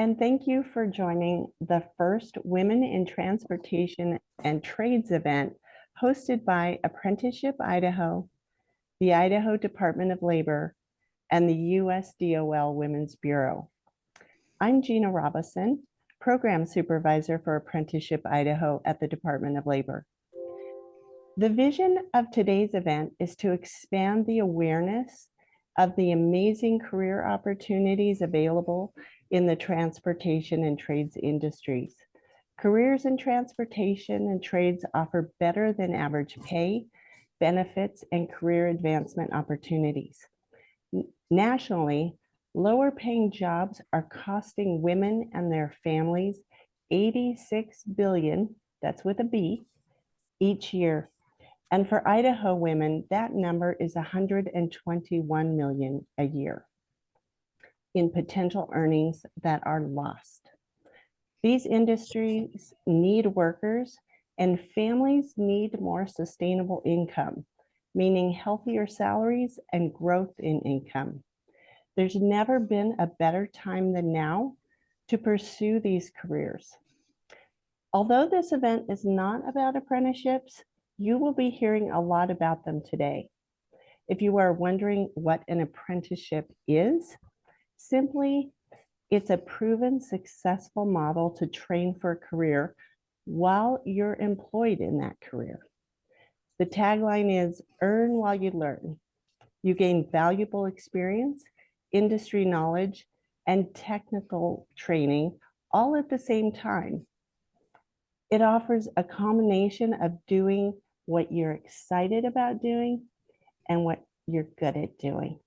and thank you for joining the first Women in Transportation and Trades event hosted by Apprenticeship Idaho, the Idaho Department of Labor, and the USDOL Women's Bureau. I'm Gina Robison, Program Supervisor for Apprenticeship Idaho at the Department of Labor. The vision of today's event is to expand the awareness of the amazing career opportunities available in the transportation and trades industries. Careers in transportation and trades offer better than average pay, benefits, and career advancement opportunities. Nationally, lower paying jobs are costing women and their families $86 billion, that's with a B, each year. And for Idaho women, that number is 121 million a year in potential earnings that are lost. These industries need workers, and families need more sustainable income, meaning healthier salaries and growth in income. There's never been a better time than now to pursue these careers. Although this event is not about apprenticeships, you will be hearing a lot about them today. If you are wondering what an apprenticeship is, simply, it's a proven successful model to train for a career while you're employed in that career. The tagline is earn while you learn. You gain valuable experience, industry knowledge, and technical training all at the same time. It offers a combination of doing what you're excited about doing and what you're good at doing.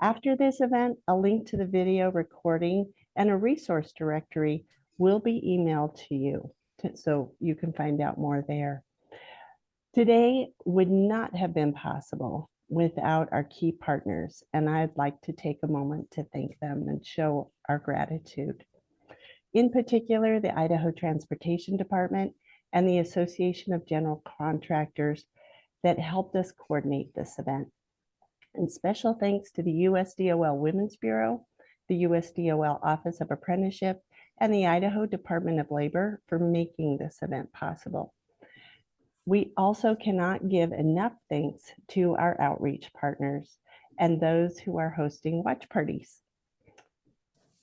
After this event, a link to the video recording and a resource directory will be emailed to you, so you can find out more there. Today would not have been possible without our key partners, and I'd like to take a moment to thank them and show our gratitude. In particular, the Idaho Transportation Department and the Association of General Contractors that helped us coordinate this event. And special thanks to the USDOL Women's Bureau, the USDOL Office of Apprenticeship, and the Idaho Department of Labor for making this event possible. We also cannot give enough thanks to our outreach partners and those who are hosting watch parties.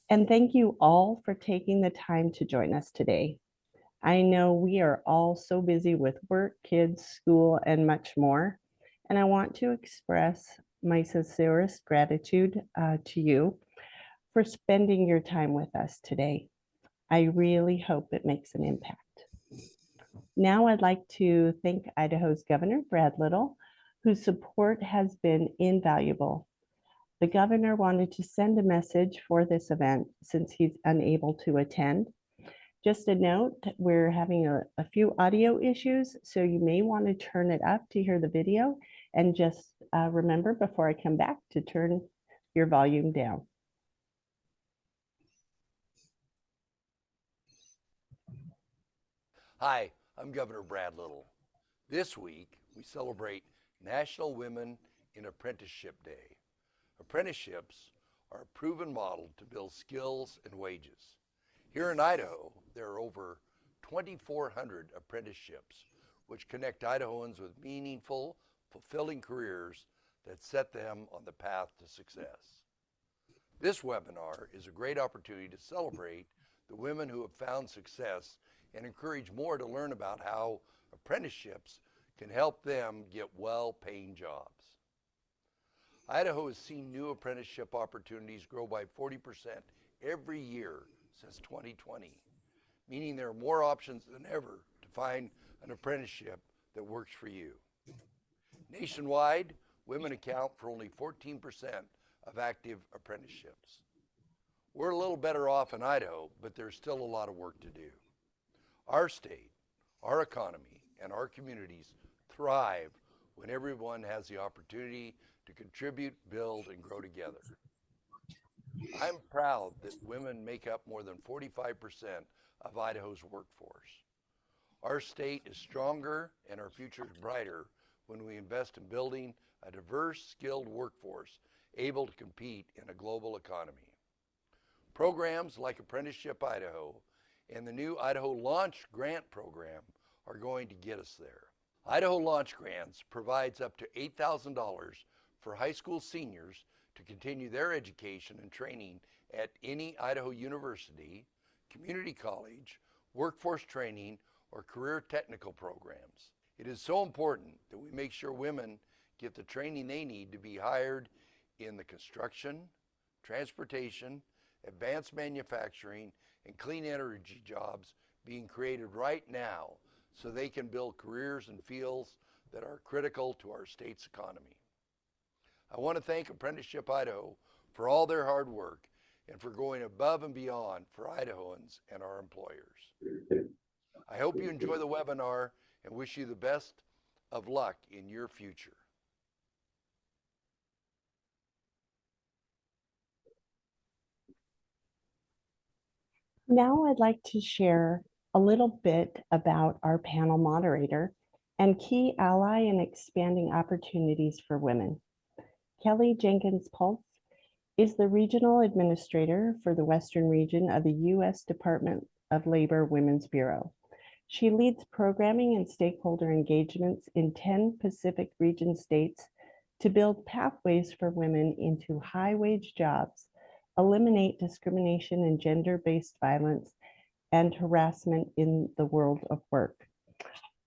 And thank you all for taking the time to join us today. I know we are all so busy with work, kids, school, and much more. And I want to express my sincerest gratitude to you for spending your time with us today. I really hope it makes an impact. Now I'd like to thank Idaho's Governor, Brad Little, whose support has been invaluable. The governor wanted to send a message for this event since he's unable to attend. Just a note, we're having a few audio issues, so you may want to turn it up to hear the video, and just remember before I come back to turn your volume down. Hi, I'm Governor Brad Little. This week, we celebrate National Women in Apprenticeship Day. Apprenticeships are a proven model to build skills and wages. Here in Idaho, there are over 2,400 apprenticeships, which connect Idahoans with meaningful, fulfilling careers that set them on the path to success. This webinar is a great opportunity to celebrate the women who have found success and encourage more to learn about how apprenticeships can help them get well-paying jobs. Idaho has seen new apprenticeship opportunities grow by 40% every year since 2020, meaning there are more options than ever to find an apprenticeship that works for you. Nationwide, women account for only 14% of active apprenticeships. We're a little better off in Idaho, but there's still a lot of work to do. Our state, our economy, and our communities thrive when everyone has the opportunity to contribute, build, and grow together. I'm proud that women make up more than 45% of Idaho's workforce. Our state is stronger and our future is brighter when we invest in building a diverse, skilled workforce able to compete in a global economy. Programs like Apprenticeship Idaho and the new Idaho Launch Grant Program are going to get us there. Idaho Launch Grants provides up to $8,000 for high school seniors to continue their education and training at any Idaho university, community college, workforce training, or career technical programs. It is so important that we make sure women get the training they need to be hired in the construction, transportation, advanced manufacturing, and clean energy jobs being created right now so they can build careers in fields that are critical to our state's economy. I want to thank Apprenticeship Idaho for all their hard work and for going above and beyond for Idahoans and our employers. I hope you enjoy the webinar and wish you the best of luck in your future. Now I'd like to share a little bit about our panel moderator and key ally in expanding opportunities for women. Kelly Jenkins Pulse is the Regional Administrator for the Western Region of the U.S. Department of Labor Women's Bureau. She leads programming and stakeholder engagements in 10 Pacific Region states to build pathways for women into high-wage jobs, eliminate discrimination and gender-based violence and harassment in the world of work.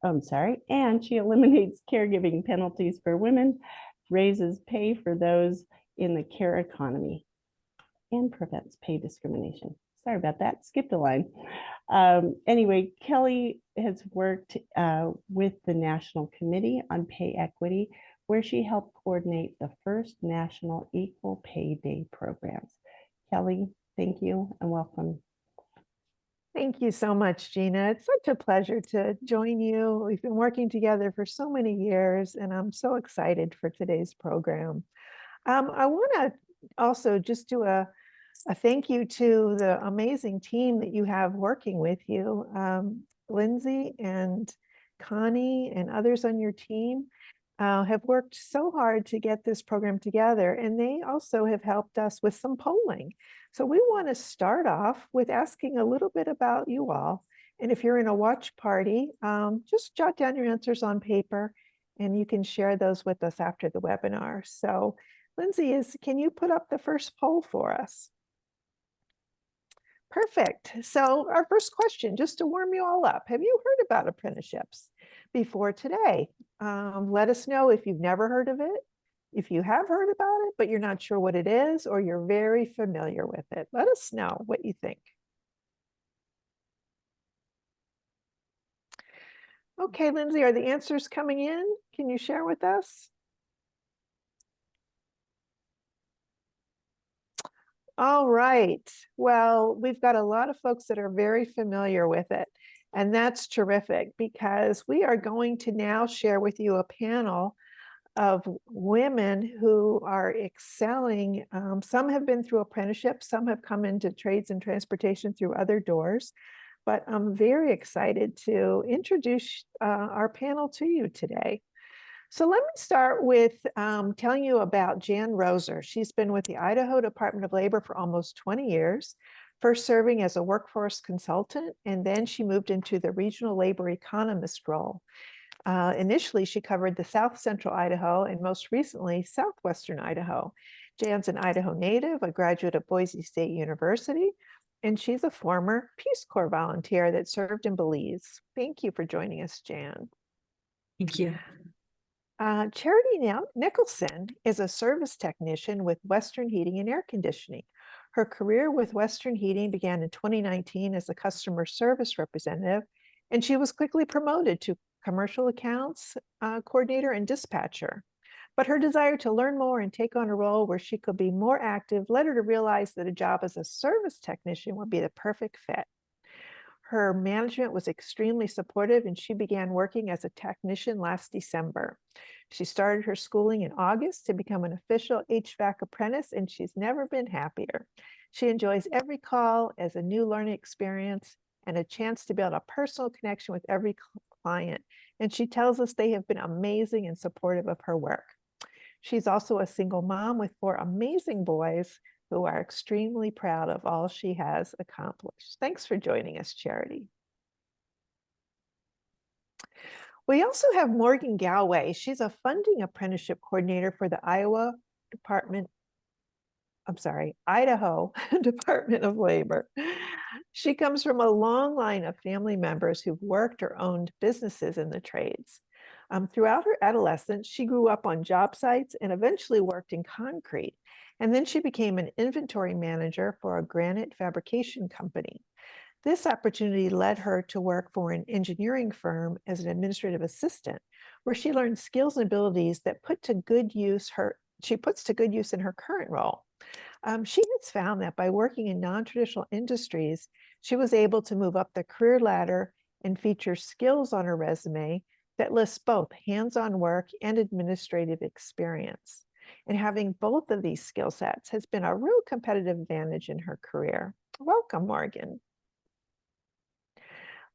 And she eliminates caregiving penalties for women, raises pay for those in the care economy, and prevents pay discrimination. Sorry about that, skipped a line. Anyway, Kelly has worked with the National Committee on Pay Equity, where she helped coordinate the first National Equal Pay Day programs. Kelly, thank you and welcome. Thank you so much, Gina. It's such a pleasure to join you. We've been working together for so many years, and I'm so excited for today's program. I want to also just do a thank you to the amazing team that you have working with you, Lindsay and Connie and others on your team. Have worked so hard to get this program together, and they also have helped us with some polling. So we want to start off with asking a little bit about you all. And if you're in a watch party, just jot down your answers on paper, and you can share those with us after the webinar. So Lindsay, can you put up the first poll for us? Perfect. So our first question, just to warm you all up, have you heard about apprenticeships before today? Let us know if you've never heard of it, if you have heard about it, but you're not sure what it is, or you're very familiar with it. Let us know what you think. Okay, Lindsay, are the answers coming in? Can you share with us? All right. Well, we've got a lot of folks that are very familiar with it. And that's terrific, because we are going to now share with you a panel of women who are excelling. Some have been through apprenticeships, some have come into trades and transportation through other doors. But I'm very excited to introduce our panel to you today. So let me start with telling you about Jan Roeser. She's been with the Idaho Department of Labor for almost 20 years, first serving as a workforce consultant, and then she moved into the regional labor economist role. Initially, she covered the South Central Idaho and most recently, Southwestern Idaho. Jan's an Idaho native, a graduate of Boise State University, and she's a former Peace Corps volunteer that served in Belize. Thank you for joining us, Jan. Thank you. Charity Nicholson is a service technician with Western Heating and Air Conditioning. Her career with Western Heating began in 2019 as a customer service representative, and she was quickly promoted to commercial accounts coordinator and dispatcher. But her desire to learn more and take on a role where she could be more active led her to realize that a job as a service technician would be the perfect fit. Her management was extremely supportive, and she began working as a technician last December. She started her schooling in August to become an official HVAC apprentice, and she's never been happier. She enjoys every call as a new learning experience and a chance to build a personal connection with every client. And she tells us they have been amazing and supportive of her work. She's also a single mom with 4 amazing boys who are extremely proud of all she has accomplished. Thanks for joining us, Charity. We also have Morgan Galway. She's a funding apprenticeship coordinator for the Idaho Department of Labor. She comes from a long line of family members who've worked or owned businesses in the trades. Throughout her adolescence, she grew up on job sites and eventually worked in concrete. And then she became an inventory manager for a granite fabrication company. This opportunity led her to work for an engineering firm as an administrative assistant, where she learned skills and abilities that she puts to good use in her current role. She has found that by working in non-traditional industries, she was able to move up the career ladder and feature skills on her resume that lists both hands-on work and administrative experience. And having both of these skill sets has been a real competitive advantage in her career. Welcome, Morgan.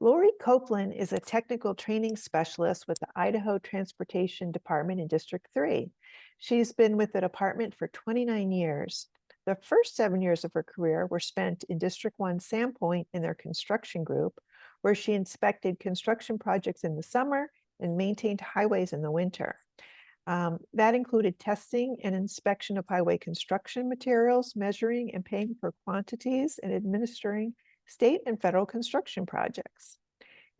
Lori Copeland is a technical training specialist with the Idaho Transportation Department in District 3. She's been with the department for 29 years. The first 7 years of her career were spent in District 1 Sandpoint in their construction group, where she inspected construction projects in the summer and maintained highways in the winter. That included testing and inspection of highway construction materials, measuring and paying for quantities, and administering state and federal construction projects.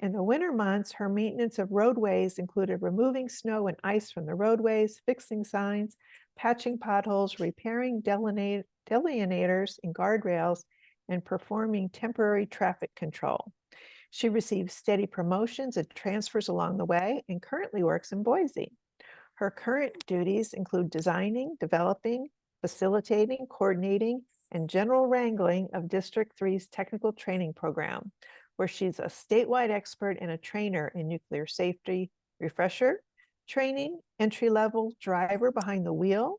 In the winter months, her maintenance of roadways included removing snow and ice from the roadways, fixing signs, patching potholes, repairing delineators and guardrails, and performing temporary traffic control. She received steady promotions and transfers along the way and currently works in Boise. Her current duties include designing, developing, facilitating, coordinating, and general wrangling of District 3's technical training program, where she's a statewide expert and a trainer in nuclear safety, refresher, training, entry-level driver behind the wheel,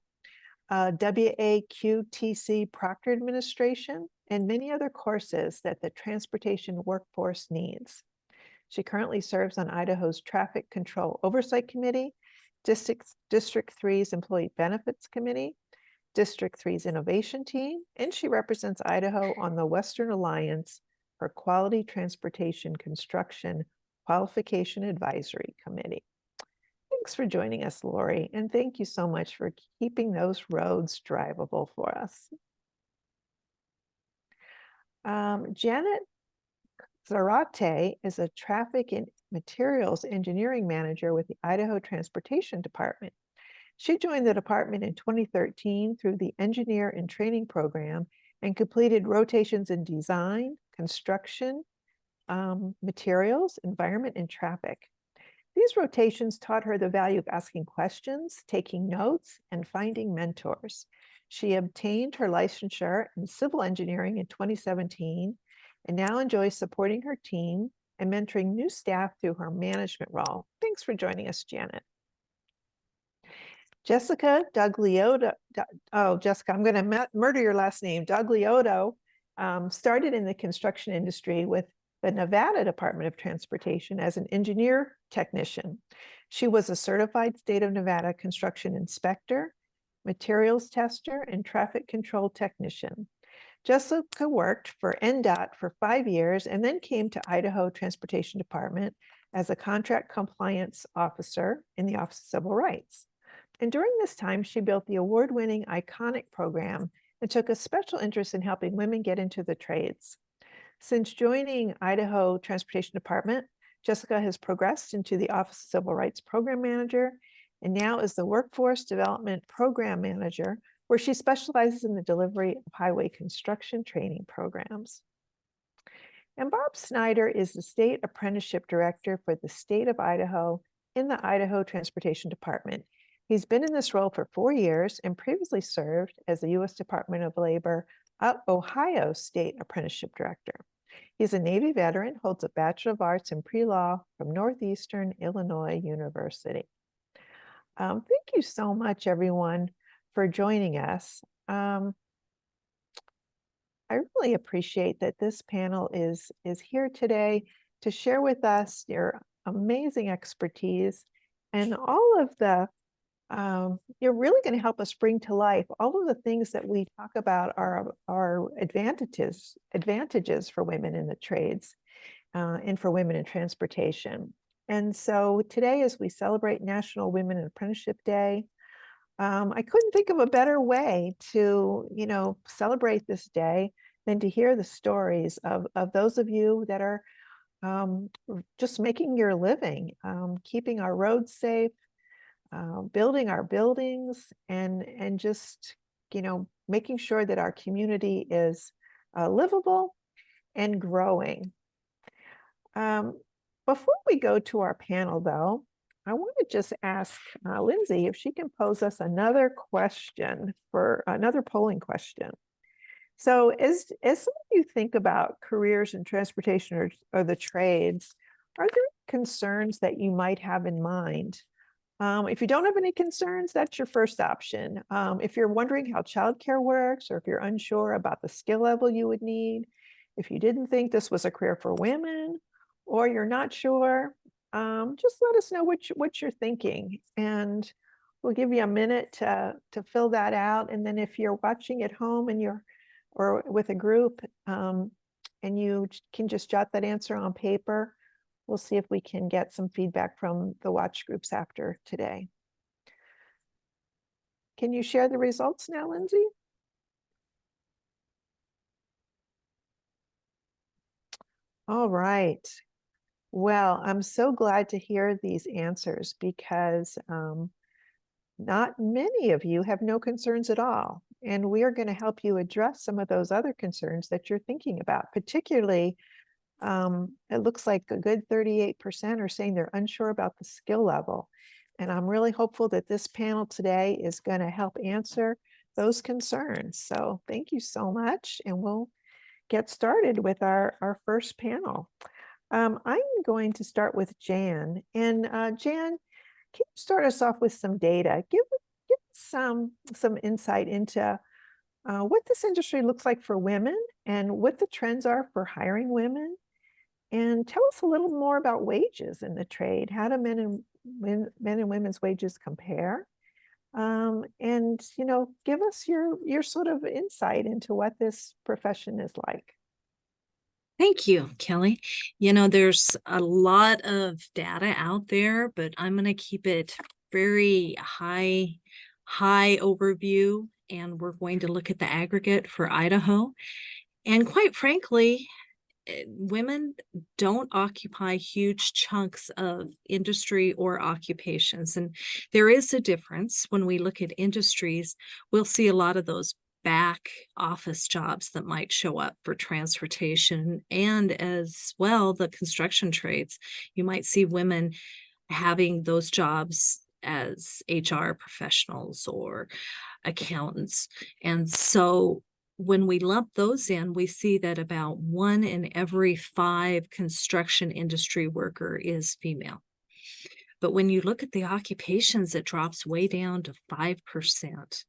WAQTC Proctor Administration, and many other courses that the transportation workforce needs. She currently serves on Idaho's Traffic Control Oversight Committee, District 3's Employee Benefits Committee, District 3's Innovation Team, and she represents Idaho on the Western Alliance for Quality Transportation Construction Qualification Advisory Committee. Thanks for joining us, Lori, and thank you so much for keeping those roads drivable for us. Janet Zarate is a traffic and materials engineering manager with the Idaho Transportation Department. She joined the department in 2013 through the Engineer in Training program and completed rotations in design, construction, materials, environment, and traffic. These rotations taught her the value of asking questions, taking notes, and finding mentors. She obtained her licensure in civil engineering in 2017 and now enjoys supporting her team and mentoring new staff through her management role. Thanks for joining us, Janet. Jessika Doglietto, Jessica, I'm going to murder your last name. Doglietto started in the construction industry with the Nevada Department of Transportation as an engineer technician. She was a certified state of Nevada construction inspector, materials tester, and traffic control technician. Jessika worked for NDOT for 5 years and then came to Idaho Transportation Department as a contract compliance officer in the Office of Civil Rights. And during this time, she built the award-winning Iconic program and took a special interest in helping women get into the trades. Since joining Idaho Transportation Department, Jessika has progressed into the Office of Civil Rights Program Manager and now is the Workforce Development Program Manager, where she specializes in the delivery of highway construction training programs. And Bob Snyder is the State Apprenticeship Director for the state of Idaho in the Idaho Transportation Department. He's been in this role for 4 years and previously served as the U.S. Department of Labor Ohio State Apprenticeship Director. He's a Navy veteran, holds a Bachelor of Arts in Pre-Law from Northeastern Illinois University. Thank you so much, everyone, for joining us. I really appreciate that this panel is here today to share with us your amazing expertise and all of the you're really going to help us bring to life all of the things that we talk about are advantages for women in the trades and for women in transportation. And so today, as we celebrate National Women in Apprenticeship Day, I couldn't think of a better way to, celebrate this day than to hear the stories of those of you that are just making your living, keeping our roads safe, building our buildings, and just, making sure that our community is livable and growing. Before we go to our panel, though, I want to just ask Lindsay if she can pose us another question for another polling question. So as some of you think about careers in transportation or the trades, are there concerns that you might have in mind? If you don't have any concerns, that's your first option. If you're wondering how childcare works, or if you're unsure about the skill level you would need, if you didn't think this was a career for women, or you're not sure, just let us know what you're thinking, and we'll give you a minute to fill that out. And then if you're watching at home and or with a group, and you can just jot that answer on paper, we'll see if we can get some feedback from the watch groups after today. Can you share the results now, Lindsay? All right. Well, I'm so glad to hear these answers, because not many of you have no concerns at all. And we are going to help you address some of those other concerns that you're thinking about. Particularly, it looks like a good 38% are saying they're unsure about the skill level. And I'm really hopeful that this panel today is going to help answer those concerns. So thank you so much. And we'll get started with our first panel. I'm going to start with Jan. And Jan, can you start us off with some data? Give us some insight into what this industry looks like for women and what the trends are for hiring women. And tell us a little more about wages in the trade. How do men and women's wages compare? And give us your sort of insight into what this profession is like. Thank you, Kelly. There's a lot of data out there, but I'm going to keep it very high overview, and we're going to look at the aggregate for Idaho. And quite frankly, women don't occupy huge chunks of industry or occupations. And there is a difference. When we look at industries, we'll see a lot of those back office jobs that might show up for transportation, and as well the construction trades. You might see women having those jobs as HR professionals or accountants. And so when we lump those in, we see that about 1 in every 5 construction industry worker is female. But when you look at the occupations, it drops way down to 5%.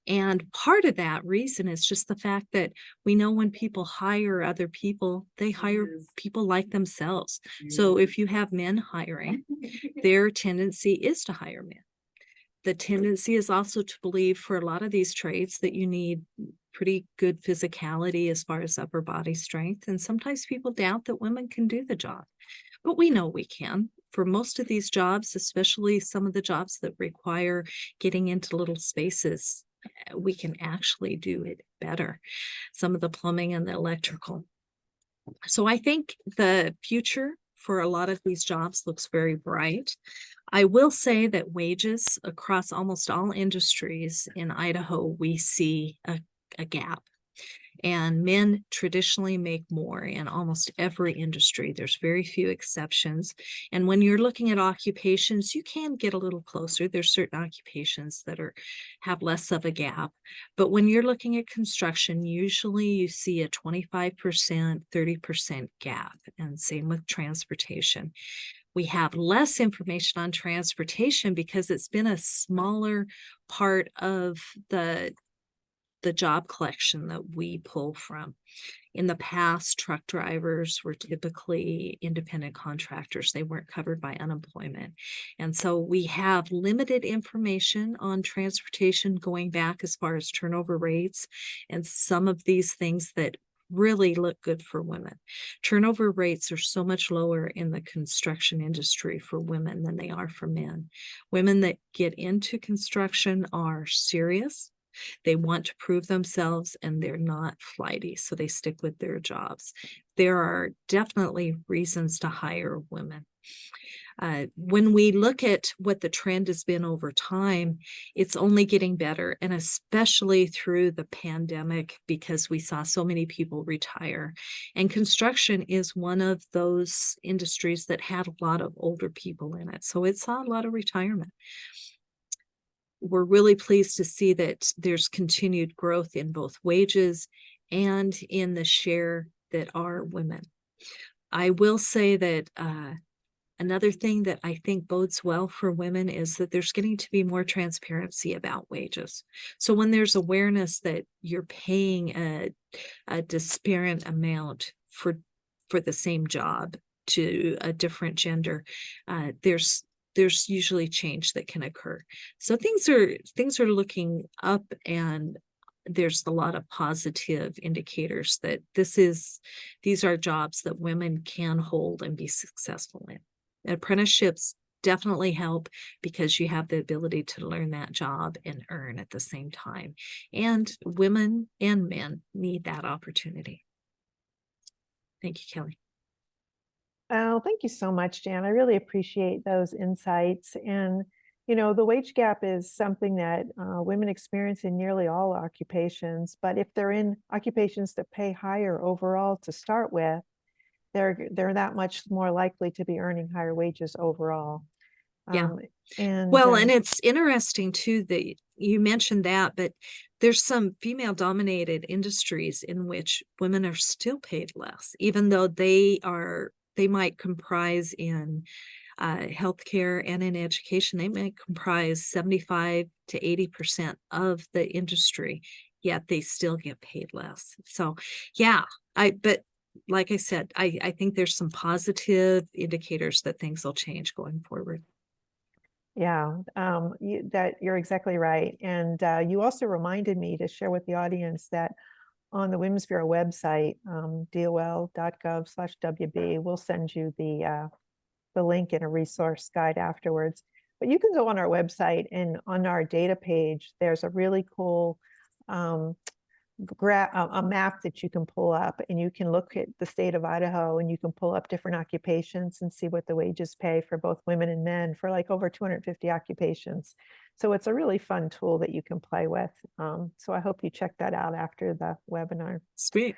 And part of that reason is just the fact that we know when people hire other people, they hire people like themselves. So if you have men hiring, their tendency is to hire men. The tendency is also to believe for a lot of these trades that you need pretty good physicality as far as upper body strength. And sometimes people doubt that women can do the job, but we know we can. For most of these jobs, especially some of the jobs that require getting into little spaces, we can actually do it better. Some of the plumbing and the electrical. So I think the future for a lot of these jobs looks very bright. I will say that wages across almost all industries in Idaho, we see a gap. And men traditionally make more in almost every industry. There's very few exceptions. And when you're looking at occupations, you can get a little closer. There's certain occupations that have less of a gap. But when you're looking at construction, usually you see a 25%, 30% gap. And same with transportation. We have less information on transportation because it's been a smaller part of the the job collection that we pull from. In the past, truck drivers were typically independent contractors. They weren't covered by unemployment. And so we have limited information on transportation going back as far as turnover rates and some of these things that really look good for women. Turnover rates are so much lower in the construction industry for women than they are for men. Women that get into construction are serious. They want to prove themselves and they're not flighty, so they stick with their jobs. There are definitely reasons to hire women. When we look at what the trend has been over time, it's only getting better, and especially through the pandemic, because we saw so many people retire. And construction is one of those industries that had a lot of older people in it, so it saw a lot of retirement. We're really pleased to see that there's continued growth in both wages and in the share that are women. I will say that another thing that I think bodes well for women is that there's getting to be more transparency about wages. So when there's awareness that you're paying a disparate amount for the same job to a different gender, there's usually change that can occur. So things are looking up, and there's a lot of positive indicators that these are jobs that women can hold and be successful in. Apprenticeships definitely help because you have the ability to learn that job and earn at the same time. And women and men need that opportunity. Thank you, Kelly. Oh, thank you so much, Jan. I really appreciate those insights. And, you know, the wage gap is something that women experience in nearly all occupations. But if they're in occupations that pay higher overall to start with, they're that much more likely to be earning higher wages overall. Yeah. And it's interesting too that you mentioned that, but there's some female dominated industries in which women are still paid less, even though they might comprise in healthcare and in education, they might comprise 75 to 80% of the industry, yet they still get paid less. So yeah, but like I said, I think there's some positive indicators that things will change going forward. Yeah, you're exactly right. And you also reminded me to share with the audience that on the Women's Bureau website, dol.gov/WB, we'll send you the link in a resource guide afterwards. But you can go on our website, and on our data page, there's a really cool a map that you can pull up, and you can look at the state of Idaho, and you can pull up different occupations and see what the wages pay for both women and men for like over 250 occupations. So it's a really fun tool that you can play with. So I hope you check that out after the webinar. Sweet.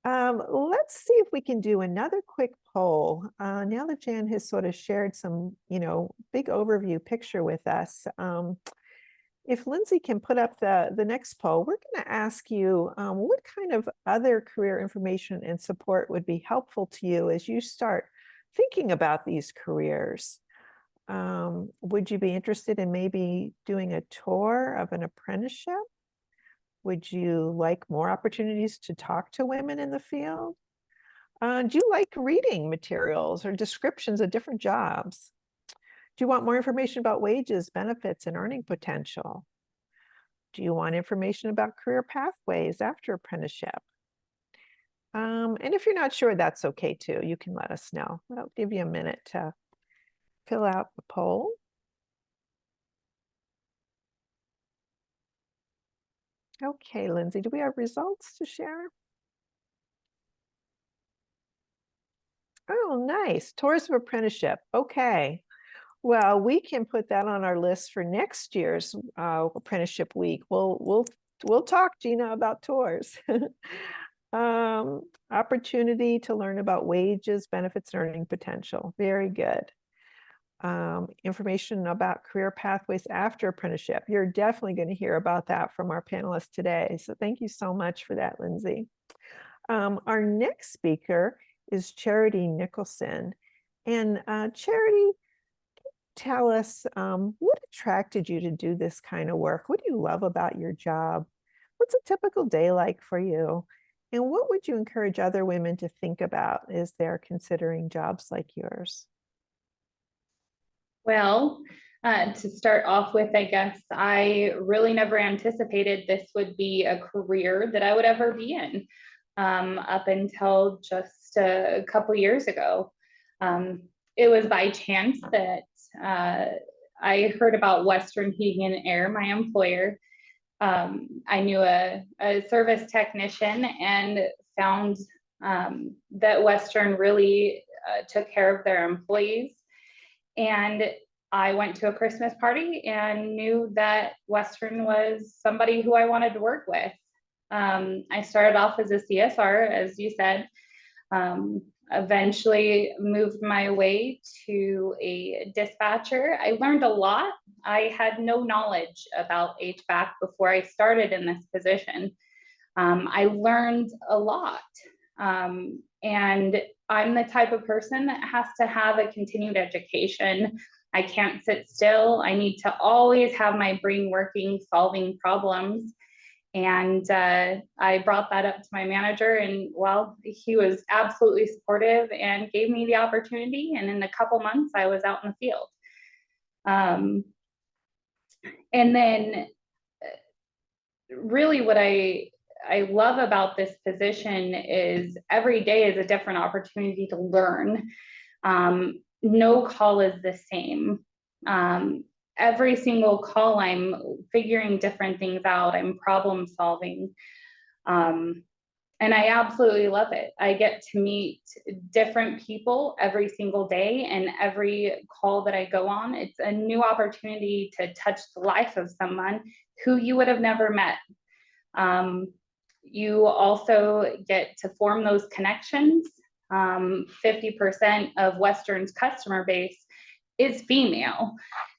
Let's see if we can do another quick poll. Now that Jan has sort of shared some, big overview picture with us. If Lindsay can put up the next poll, we're going to ask you what kind of other career information and support would be helpful to you as you start thinking about these careers. Would you be interested in maybe doing a tour of an apprenticeship? Would you like more opportunities to talk to women in the field? Do you like reading materials or descriptions of different jobs? Do you want more information about wages, benefits, and earning potential? Do you want information about career pathways after apprenticeship? And if you're not sure, that's okay too. You can let us know. I'll give you a minute to fill out the poll. Okay, Lindsay, do we have results to share? Oh, nice. Tours of apprenticeship. Okay. Well, we can put that on our list for next year's apprenticeship week. We'll talk, Gina, about tours. Opportunity to learn about wages, benefits, and earning potential. Very good. Information about career pathways after apprenticeship. You're definitely going to hear about that from our panelists today. So thank you so much for that, Lindsay. Our next speaker is Charity Nicholson. And Charity, tell us what attracted you to do this kind of work? What do you love about your job? What's a typical day like for you? And what would you encourage other women to think about as they're considering jobs like yours? Well, to start off with, I guess I really never anticipated this would be a career that I would ever be in, up until just a couple years ago. It was by chance that I heard about Western Heating and Air, my employer. I knew a service technician and found that Western really took care of their employees. And I went to a Christmas party and knew that Western was somebody who I wanted to work with. I started off as a CSR, as you said, eventually moved my way to a dispatcher. I learned a lot. I had no knowledge about HVAC before I started in this position. I learned a lot. And I'm the type of person that has to have a continued education. I can't sit still. I need to always have my brain working, solving problems. And I brought that up to my manager, and well, he was absolutely supportive and gave me the opportunity. And in a couple months, I was out in the field. And then really what I love about this position is every day is a different opportunity to learn. No call is the same. Every single call, I'm figuring different things out. I'm problem solving. And I absolutely love it. I get to meet different people every single day, and every call that I go on, it's a new opportunity to touch the life of someone who you would have never met. You also get to form those connections. 50% of Western's customer base is female.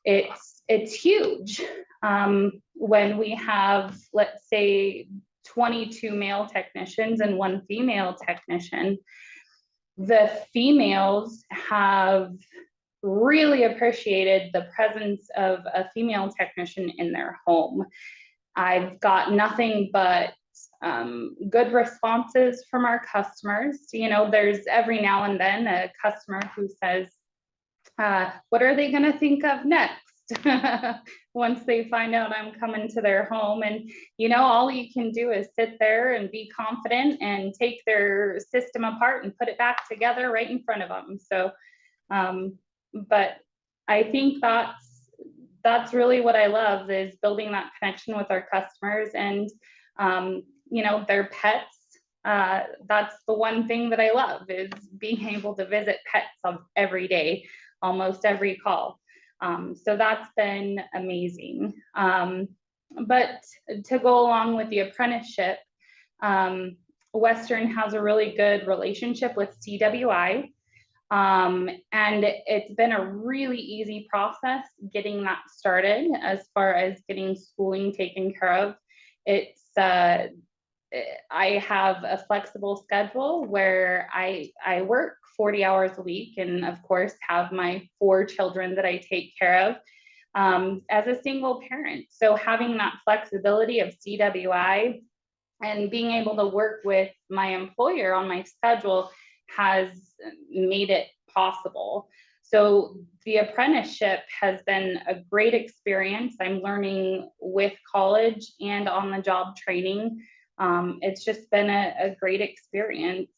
It's huge. When we have, let's say, 22 male technicians and 1 female technician, the females have really appreciated the presence of a female technician in their home. I've got nothing but good responses from our customers. You know, there's every now and then a customer who says, what are they going to think of next? Once they find out I'm coming to their home. And, you know, all you can do is sit there and be confident and take their system apart and put it back together right in front of them. So, but I think that's really what I love, is building that connection with our customers and, you know, their pets. That's the one thing that I love, is being able to visit pets every day, almost every call. So that's been amazing. But to go along with the apprenticeship, Western has a really good relationship with CWI. And it's been a really easy process getting that started as far as getting schooling taken care of. It's I have a flexible schedule where I work 40 hours a week, and of course have my 4 children that I take care of as a single parent. So having that flexibility of CWI and being able to work with my employer on my schedule has made it possible. So the apprenticeship has been a great experience. I'm learning with college and on the job training. It's just been a great experience.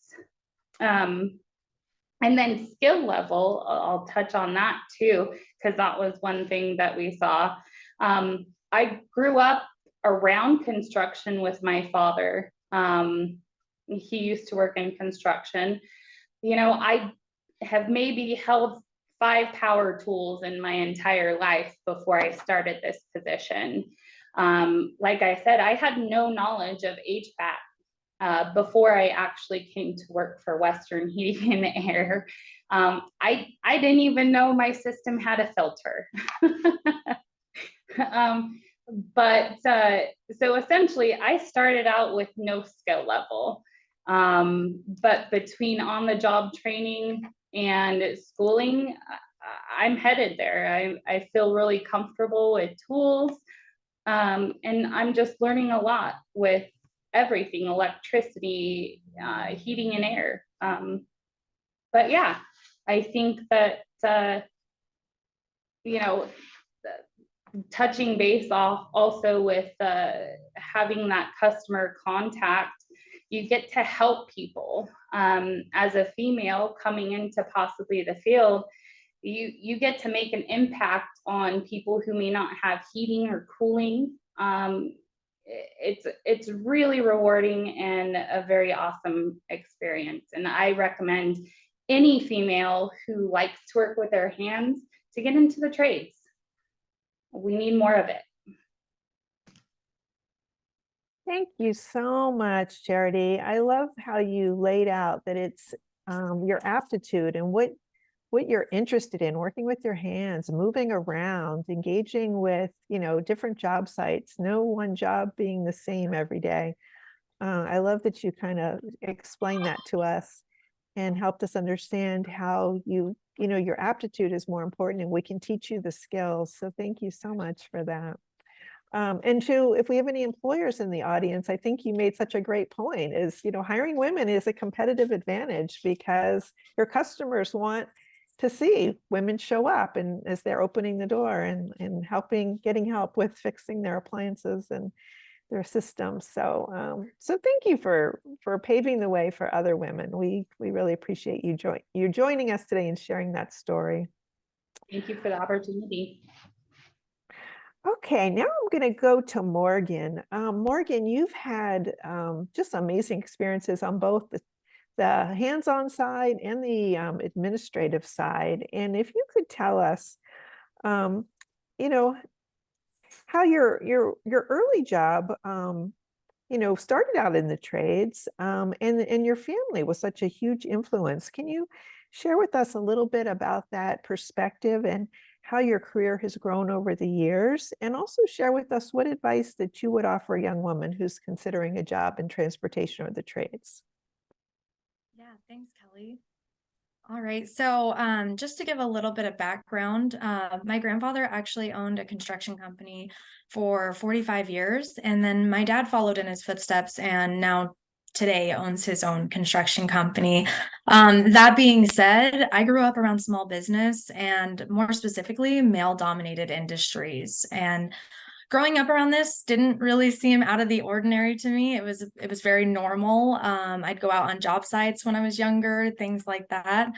And then skill level, I'll touch on that too, because that was one thing that we saw. I grew up around construction with my father. He used to work in construction. You know, I have maybe held 5 power tools in my entire life before I started this position. Like I said, I had no knowledge of HVAC before I actually came to work for Western Heating and Air. I didn't even know my system had a filter. So essentially I started out with no skill level, but between on the job training and schooling, I'm headed there. I feel really comfortable with tools. And I'm just learning a lot with everything, electricity, heating and air. But yeah, I think that, you know, touching base off also with having that customer contact, you get to help people. As a female coming into possibly the field, you get to make an impact on people who may not have heating or cooling. It's really rewarding and a very awesome experience. And I recommend any female who likes to work with their hands to get into the trades. We need more of it. Thank you so much, Charity. I love how you laid out that it's your aptitude and what you're interested in, working with your hands, moving around, engaging with, different job sites, no one job being the same every day. I love that you kind of explained that to us and helped us understand how your aptitude is more important and we can teach you the skills. So thank you so much for that. And if we have any employers in the audience, I think you made such a great point is, hiring women is a competitive advantage because your customers want to see women show up and as they're opening the door and getting help with fixing their appliances and their systems. So thank you for paving the way for other women. We really appreciate you joining us today and sharing that story. Thank you for the opportunity. Okay, now I'm going to go to Morgan. Morgan, you've had just amazing experiences on both the hands-on side and the administrative side. And if you could tell us, how your early job, started out in the trades, and your family was such a huge influence. Can you share with us a little bit about that perspective and how your career has grown over the years, and also share with us what advice that you would offer a young woman who's considering a job in transportation or the trades? Yeah, thanks, Kelly. All right, so just to give a little bit of background, my grandfather actually owned a construction company for 45 years, and then my dad followed in his footsteps and now today owns his own construction company. That being said, I grew up around small business and more specifically male-dominated industries. And growing up around this didn't really seem out of the ordinary to me. It was very normal. I'd go out on job sites when I was younger, things like that.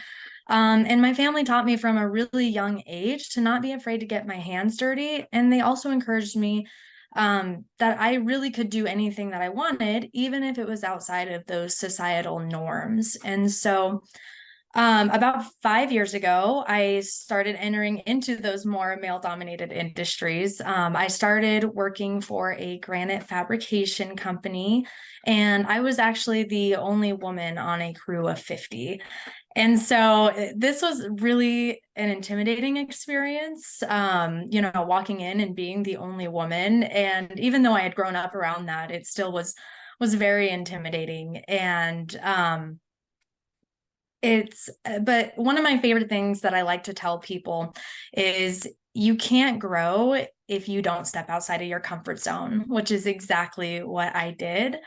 And my family taught me from a really young age to not be afraid to get my hands dirty. And they also encouraged me that I really could do anything that I wanted, even if it was outside of those societal norms. And so about 5 years ago, I started entering into those more male-dominated industries. I started working for a granite fabrication company, and I was actually the only woman on a crew of 50. And so this was really an intimidating experience, walking in and being the only woman. And even though I had grown up around that, it still was very intimidating. And but one of my favorite things that I like to tell people is you can't grow if you don't step outside of your comfort zone, which is exactly what I did.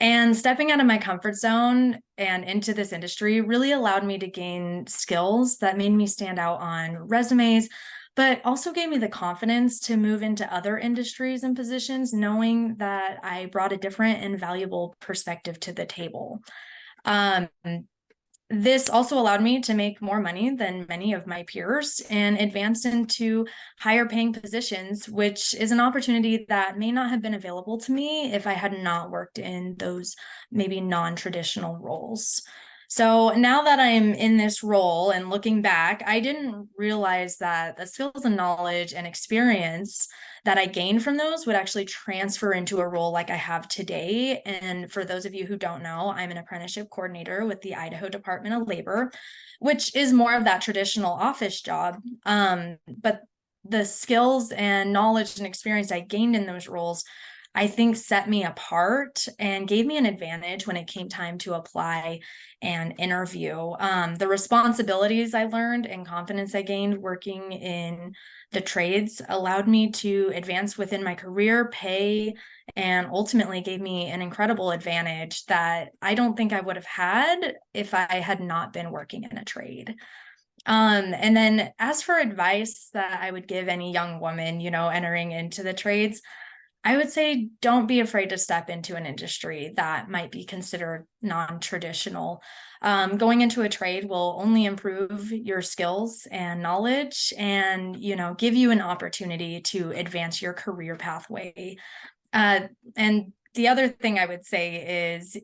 And stepping out of my comfort zone and into this industry really allowed me to gain skills that made me stand out on resumes, but also gave me the confidence to move into other industries and positions, knowing that I brought a different and valuable perspective to the table. This also allowed me to make more money than many of my peers and advance into higher paying positions, which is an opportunity that may not have been available to me if I had not worked in those maybe non-traditional roles. So now that I'm in this role and looking back, I didn't realize that the skills and knowledge and experience that I gained from those would actually transfer into a role like I have today. And for those of you who don't know, I'm an apprenticeship coordinator with the Idaho Department of Labor, which is more of that traditional office job. But the skills and knowledge and experience I gained in those roles I think set me apart and gave me an advantage when it came time to apply and interview. The responsibilities I learned and confidence I gained working in the trades allowed me to advance within my career, pay, and ultimately gave me an incredible advantage that I don't think I would have had if I had not been working in a trade. And then as for advice that I would give any young woman, entering into the trades, I would say don't be afraid to step into an industry that might be considered non-traditional. Going into a trade will only improve your skills and knowledge and, give you an opportunity to advance your career pathway. And the other thing I would say is,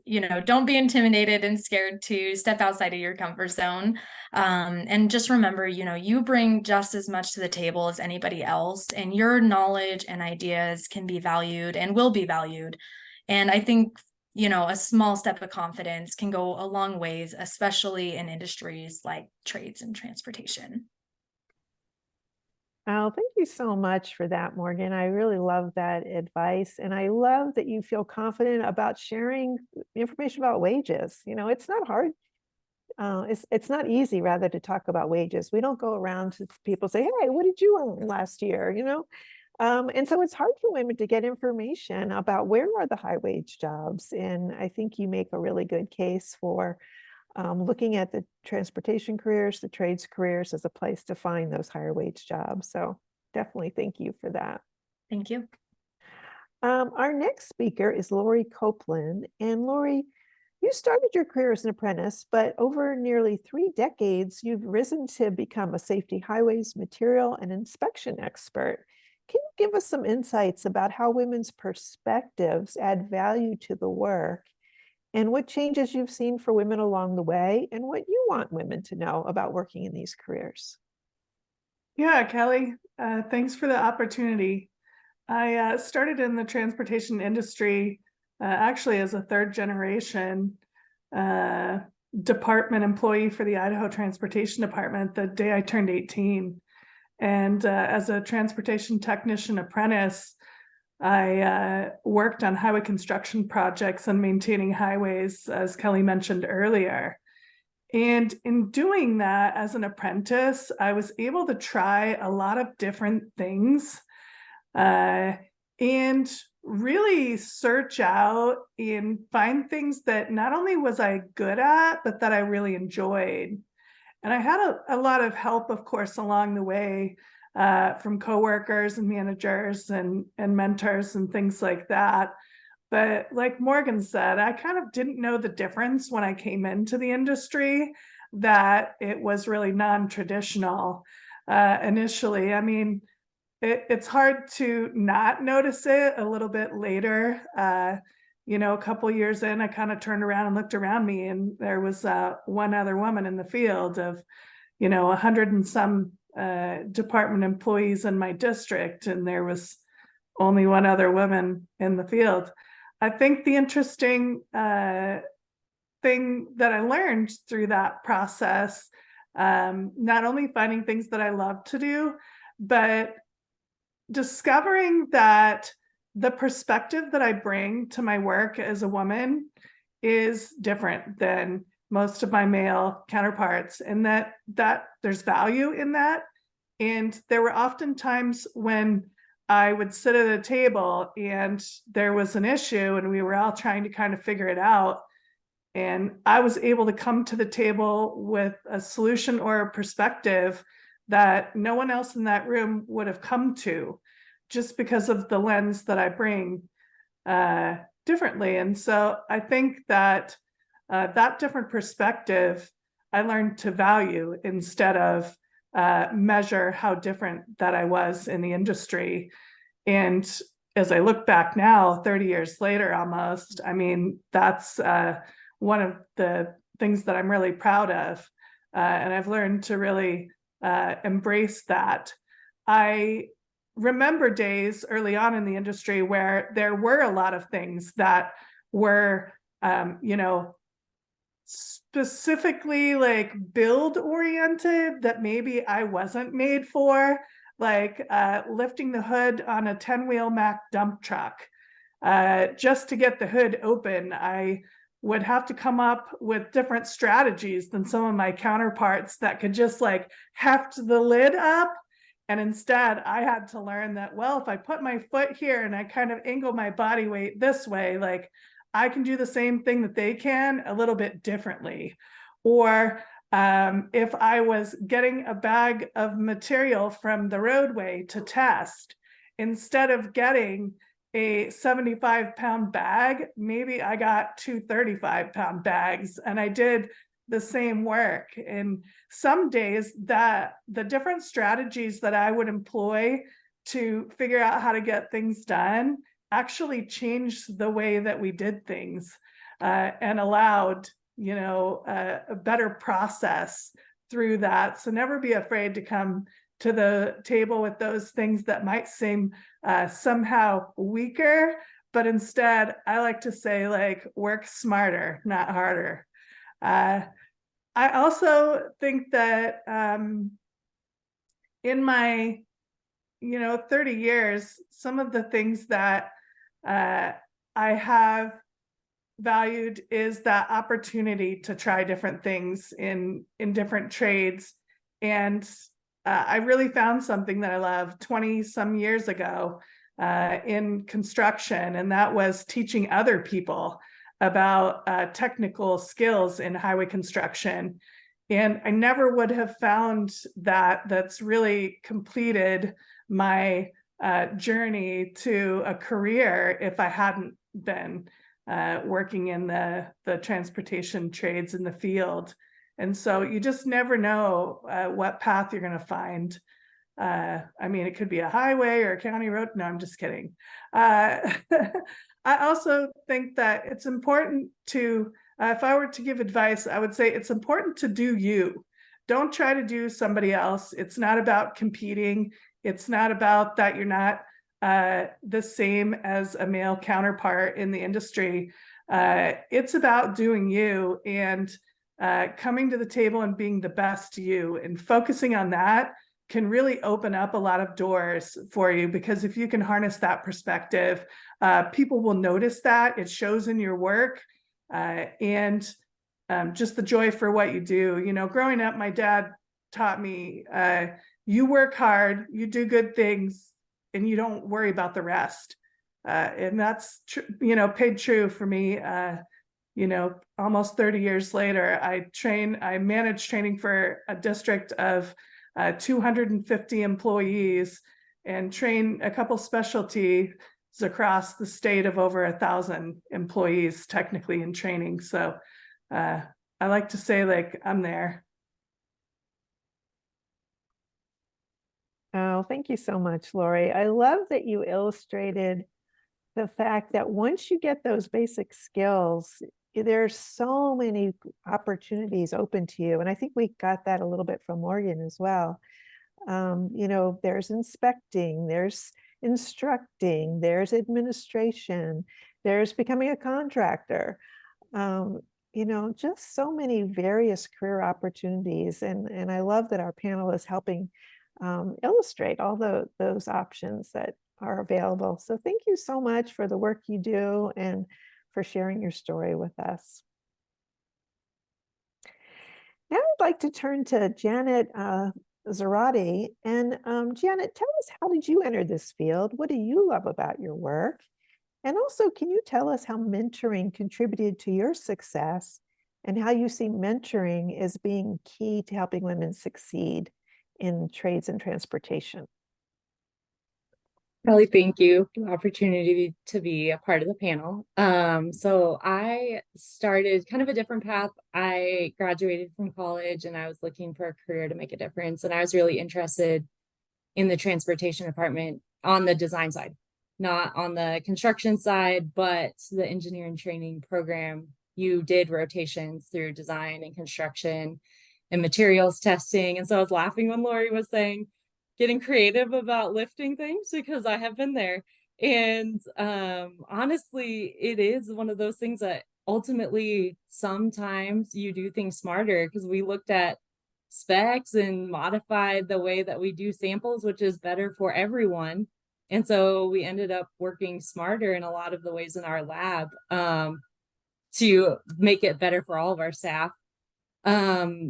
don't be intimidated and scared to step outside of your comfort zone. And just remember, you bring just as much to the table as anybody else, and your knowledge and ideas can be valued and will be valued. And I think, a small step of confidence can go a long ways, especially in industries like trades and transportation. Oh, thank you so much for that, Morgan. I really love that advice. And I love that you feel confident about sharing information about wages. It's not hard. It's not easy, rather, to talk about wages. We don't go around to people say, hey, what did you earn last year? And so it's hard for women to get information about where are the high wage jobs. And I think you make a really good case for looking at the transportation careers, the trades careers as a place to find those higher wage jobs. So definitely thank you for that. Thank you. Our next speaker is Lori Copeland. And Lori, you started your career as an apprentice, but over nearly 3 decades, you've risen to become a safety highways material and inspection expert. Can you give us some insights about how women's perspectives add value to the work, and what changes you've seen for women along the way, and what you want women to know about working in these careers? Yeah, Kelly, thanks for the opportunity. I started in the transportation industry actually as a 3rd generation department employee for the Idaho Transportation Department the day I turned 18. And as a transportation technician apprentice, I worked on highway construction projects and maintaining highways, as Kelly mentioned earlier. And in doing that as an apprentice, I was able to try a lot of different things and really search out and find things that not only was I good at, but that I really enjoyed. And I had a lot of help, of course, along the way from coworkers and managers and mentors and things like that. But like Morgan said, I kind of didn't know the difference when I came into the industry, that it was really non-traditional initially. I mean, it's hard to not notice it a little bit later. A couple years in, I kind of turned around and looked around me, and there was one other woman in the field of, 100 and some department employees in my district, and there was only one other woman in the field. I think the interesting thing that I learned through that process, not only finding things that I love to do, but discovering that the perspective that I bring to my work as a woman is different than most of my male counterparts, and that there's value in that. And there were often times when I would sit at a table and there was an issue and we were all trying to kind of figure it out. And I was able to come to the table with a solution or a perspective that no one else in that room would have come to, just because of the lens that I bring differently. And so I think that that different perspective I learned to value, instead of measure how different that I was in the industry. And as I look back now, 30 years later almost, I mean, that's one of the things that I'm really proud of. And I've learned to really embrace that. I remember days early on in the industry where there were a lot of things that were, specifically like build oriented that maybe I wasn't made for, like lifting the hood on a 10-wheel Mack dump truck. just to get the hood open, I would have to come up with different strategies than some of my counterparts that could just like heft the lid up. And instead, I had to learn that, well, if I put my foot here and I kind of angle my body weight this way, like I can do the same thing that they can a little bit differently. Or if I was getting a bag of material from the roadway to test, instead of getting a 75-pound bag, maybe I got two 35-pound bags, and I did the same work. And some days that the different strategies that I would employ to figure out how to get things done actually changed the way that we did things, and allowed, you know, a better process through that. So never be afraid to come to the table with those things that might seem somehow weaker, but instead I like to say, like, work smarter, not harder. I also think that in my, 30 years, some of the things that I have valued is that opportunity to try different things in different trades. And I really found something that I love 20 some years ago in construction, and that was teaching other people about technical skills in highway construction. And I never would have found that. That's really completed my journey to a career if I hadn't been working in the transportation trades in the field. And so you just never know what path you're going to find. I mean, it could be a highway or a county road. No, I'm just kidding. I also think that it's important to, if I were to give advice, I would say it's important to do you. Don't try to do somebody else. It's not about competing. It's not about that you're not the same as a male counterpart in the industry. It's about doing you and coming to the table and being the best you, and focusing on that can really open up a lot of doors for you, because if you can harness that perspective, people will notice that. It shows in your work, and just the joy for what you do. Growing up, my dad taught me, you work hard, you do good things, and you don't worry about the rest. And that's paid true for me. Almost 30 years later, I manage training for a district of 250 employees, and train a couple specialties across the state of over 1,000 employees technically in training. So I like to say, like, I'm there. Oh, thank you so much, Lori. I love that you illustrated the fact that once you get those basic skills, there's so many opportunities open to you. And I think we got that a little bit from Morgan as well. There's inspecting, there's instructing, there's administration, there's becoming a contractor. Just so many various career opportunities. And I love that our panel is helping illustrate all those options that are available. So thank you so much for the work you do and for sharing your story with us. Now I'd like to turn to Janet Zarate. And Janet, tell us, how did you enter this field? What do you love about your work? And also, can you tell us how mentoring contributed to your success, and how you see mentoring as being key to helping women succeed in trades and transportation? Kelly, thank you for the opportunity to be a part of the panel. So I started kind of a different path. I graduated from college and I was looking for a career to make a difference. And I was really interested in the transportation department on the design side, not on the construction side, but the engineering training program. You did rotations through design and construction and materials testing. And so I was laughing when Lori was saying, getting creative about lifting things, because I have been there. And honestly, it is one of those things that ultimately sometimes you do things smarter, because we looked at specs and modified the way that we do samples, which is better for everyone. And so we ended up working smarter in a lot of the ways in our lab to make it better for all of our staff.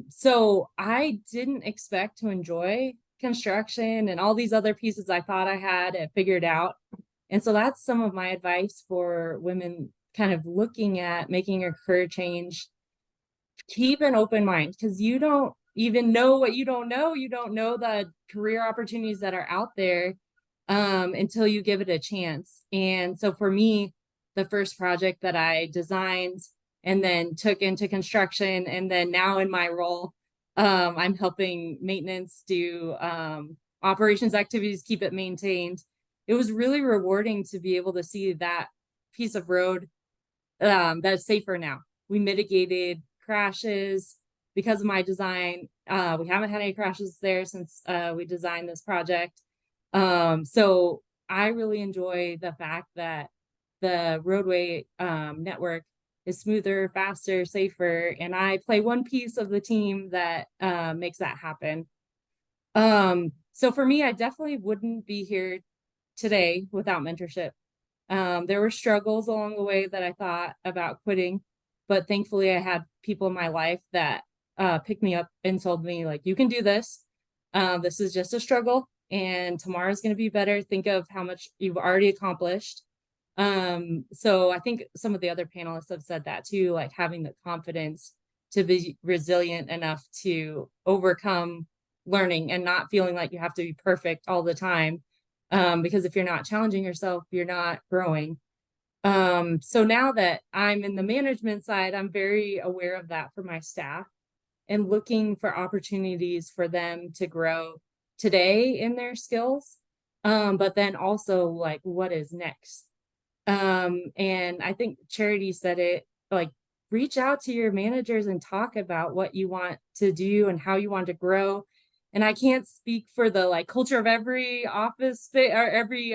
So I didn't expect to enjoy construction and all these other pieces I thought I had it figured out. And so that's some of my advice for women kind of looking at making a career change. Keep an open mind, because you don't even know what you don't know. You don't know the career opportunities that are out there until you give it a chance. And so for me, the first project that I designed and then took into construction, and then now in my role, I'm helping maintenance do operations activities, keep it maintained. It was really rewarding to be able to see that piece of road that's safer now. We mitigated crashes because of my design. We haven't had any crashes there since we designed this project. So I really enjoy the fact that the roadway network is smoother, faster, safer, and I play one piece of the team that makes that happen. So for me, I definitely wouldn't be here today without mentorship. There were struggles along the way that I thought about quitting, but thankfully I had people in my life that picked me up and told me, like, you can do this. This is just a struggle and tomorrow's going to be better. Think of how much you've already accomplished. So I think some of the other panelists have said that too, like having the confidence to be resilient enough to overcome learning and not feeling like you have to be perfect all the time. Because if you're not challenging yourself, you're not growing. So now that I'm in the management side, I'm very aware of that for my staff and looking for opportunities for them to grow today in their skills. But then also, like, what is next? And I think Charity said it, like, reach out to your managers and talk about what you want to do and how you want to grow. And I can't speak for the like culture of every office space or every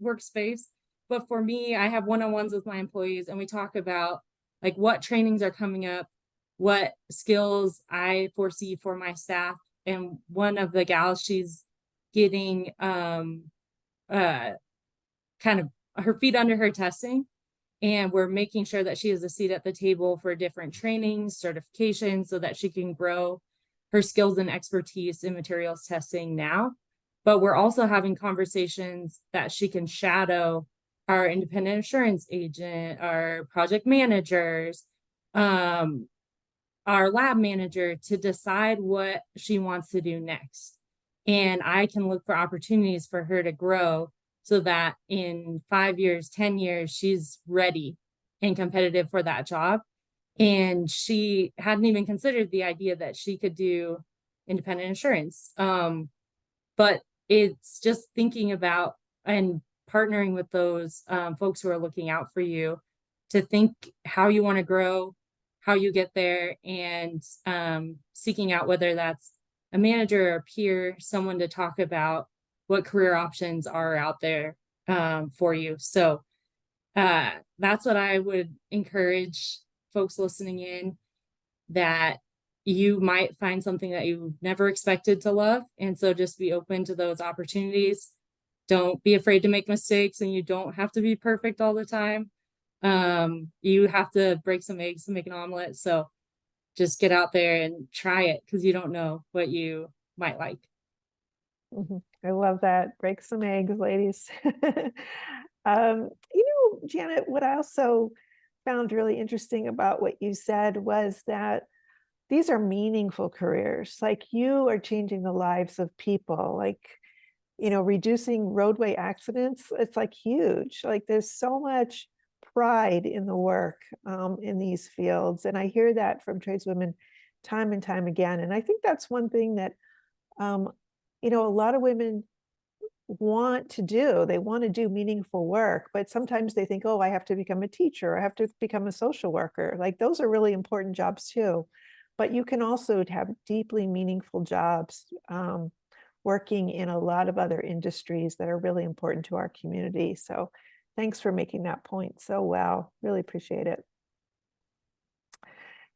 workspace, but for me, I have one-on-ones with my employees and we talk about like what trainings are coming up, what skills I foresee for my staff. And one of the gals, she's getting kind of her feet under her testing, and we're making sure that she has a seat at the table for different trainings, certifications, so that she can grow her skills and expertise in materials testing now. But we're also having conversations that she can shadow our independent insurance agent, our project managers, our lab manager, to decide what she wants to do next. And I can look for opportunities for her to grow so that in 5 years, 10 years, she's ready and competitive for that job. And she hadn't even considered the idea that she could do independent insurance. But it's just thinking about and partnering with those folks who are looking out for you to think how you want to grow, how you get there, and seeking out whether that's a manager or a peer, someone to talk about what career options are out there for you. So that's what I would encourage folks listening in, that you might find something that you never expected to love. And so just be open to those opportunities. Don't be afraid to make mistakes, and you don't have to be perfect all the time. You have to break some eggs to make an omelet. So just get out there and try it, because you don't know what you might like. I love that. Break some eggs, ladies. Janet, what I also found really interesting about what you said was that these are meaningful careers. Like, you are changing the lives of people, like, reducing roadway accidents. It's like huge. Like, there's so much pride in the work in these fields. And I hear that from tradeswomen time and time again. And I think that's one thing that, a lot of women want to do. They want to do meaningful work, but sometimes they think, oh, I have to become a teacher, I have to become a social worker. Like, those are really important jobs too. But you can also have deeply meaningful jobs working in a lot of other industries that are really important to our community. So thanks for making that point so well. Really appreciate it.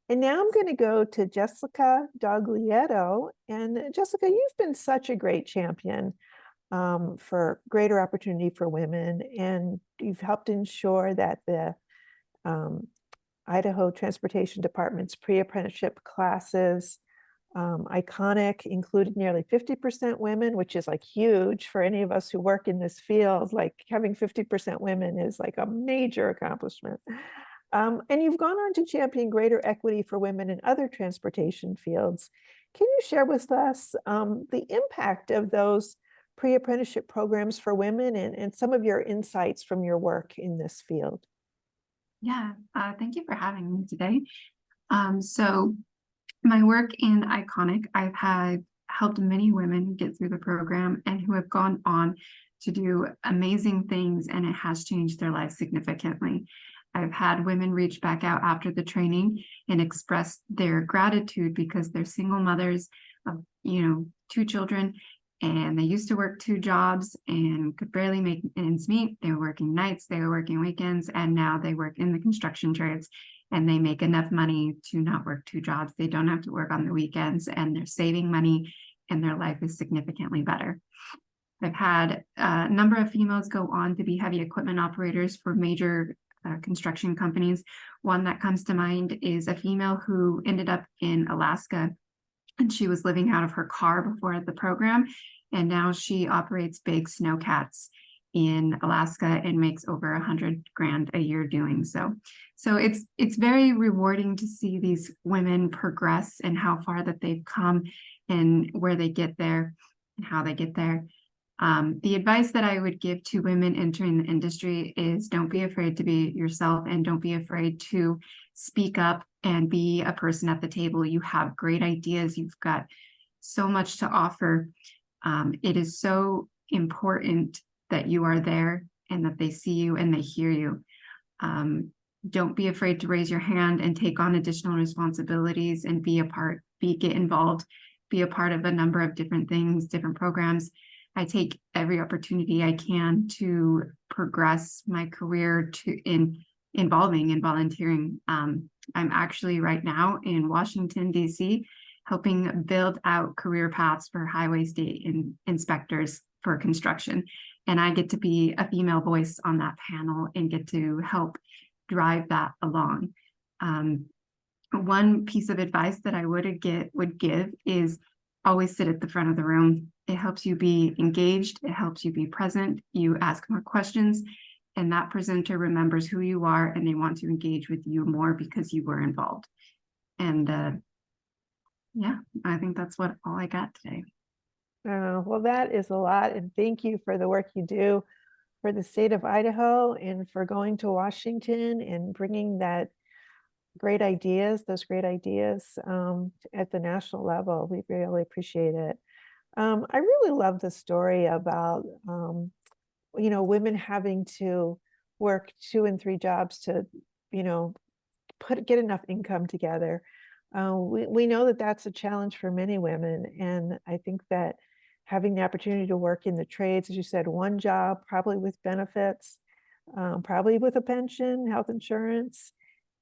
And now I'm going to go to Jessika Doglietto. And Jessika, you've been such a great champion for greater opportunity for women, and you've helped ensure that the Idaho Transportation Department's pre-apprenticeship classes, Iconic, included nearly 50% women, which is like huge for any of us who work in this field. Like having 50% women is like a major accomplishment. And you've gone on to champion greater equity for women in other transportation fields. Can you share with us the impact of those pre-apprenticeship programs for women and some of your insights from your work in this field? Yeah, thank you for having me today. So my work in Iconic, I've had helped many women get through the program and who have gone on to do amazing things, and it has changed their lives significantly. I've had women reach back out after the training and express their gratitude because they're single mothers of, 2 children, and they used to work 2 jobs and could barely make ends meet. They were working nights, they were working weekends, and now they work in the construction trades and they make enough money to not work 2 jobs. They don't have to work on the weekends, and they're saving money, and their life is significantly better. I've had a number of females go on to be heavy equipment operators for major construction companies. One that comes to mind is a female who ended up in Alaska, and she was living out of her car before the program, and now she operates big snowcats in Alaska and makes over $100,000 a year doing so. So it's very rewarding to see these women progress and how far that they've come and where they get there and how they get there. The advice that I would give to women entering the industry is don't be afraid to be yourself, and don't be afraid to speak up and be a person at the table. You have great ideas. You've got so much to offer. It is so important that you are there and that they see you and they hear you. Don't be afraid to raise your hand and take on additional responsibilities and get involved, be a part of a number of different things, different programs. I take every opportunity I can to progress my career involving and volunteering. I'm actually right now in Washington, D.C., helping build out career paths for highway state inspectors for construction. And I get to be a female voice on that panel and get to help drive that along. One piece of advice that I would give is always sit at the front of the room. It helps you be engaged. It helps you be present. You ask more questions, and that presenter remembers who you are, and they want to engage with you more because you were involved. And yeah, I think that's all I got today. Well, that is a lot. And thank you for the work you do for the state of Idaho and for going to Washington and bringing those great ideas at the national level. We really appreciate it. I really love the story about, women having to work 2 and 3 jobs to, get enough income together. We know that that's a challenge for many women. And I think that having the opportunity to work in the trades, as you said, 1 job, probably with benefits, probably with a pension, health insurance,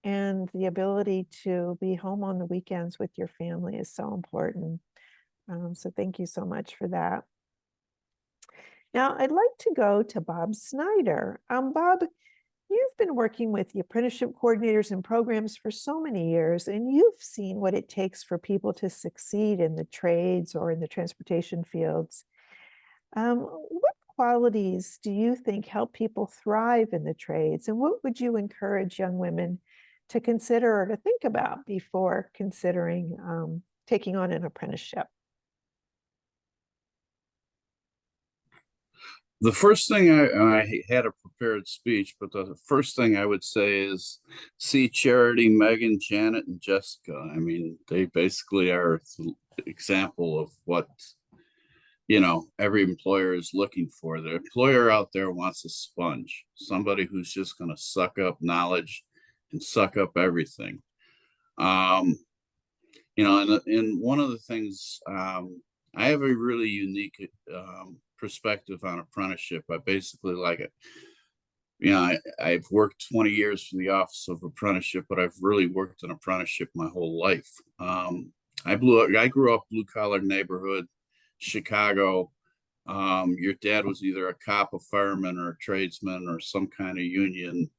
and the ability to be home on the weekends with your family is so important. So thank you so much for that. Now I'd like to go to Bob Snyder. Bob, you've been working with the apprenticeship coordinators and programs for so many years, and you've seen what it takes for people to succeed in the trades or in the transportation fields. What qualities do you think help people thrive in the trades, and what would you encourage young women to consider or to think about before considering taking on an apprenticeship? The first thing I had a prepared speech, but the first thing I would say is see Charity, Megan, Janet, and Jessica. I mean, they basically are an example of what, every employer is looking for. The employer out there wants a sponge, somebody who's just going to suck up knowledge and suck up everything. And one of the things, I have a really unique perspective on apprenticeship. I basically like it. I've worked 20 years for the Office of Apprenticeship, but I've really worked in apprenticeship my whole life. I grew up blue collar neighborhood, Chicago. Your dad was either a cop, a fireman, or a tradesman, or some kind of union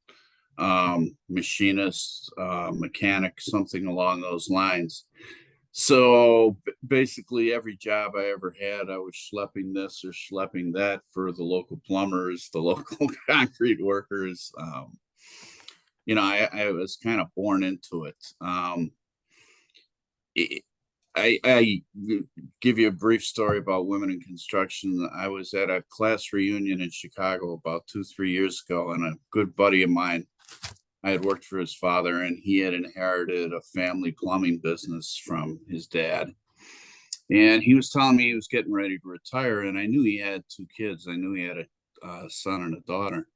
machinist, mechanic, something along those lines. So basically, every job I ever had, I was schlepping this or schlepping that for the local plumbers, the local concrete workers. I was kind of born into it. I give you a brief story about women in construction. I was at a class reunion in Chicago about 2-3 years ago, and a good buddy of mine, I had worked for his father, and he had inherited a family plumbing business from his dad. And he was telling me he was getting ready to retire, and I knew he had 2 kids. I knew he had a son and a daughter.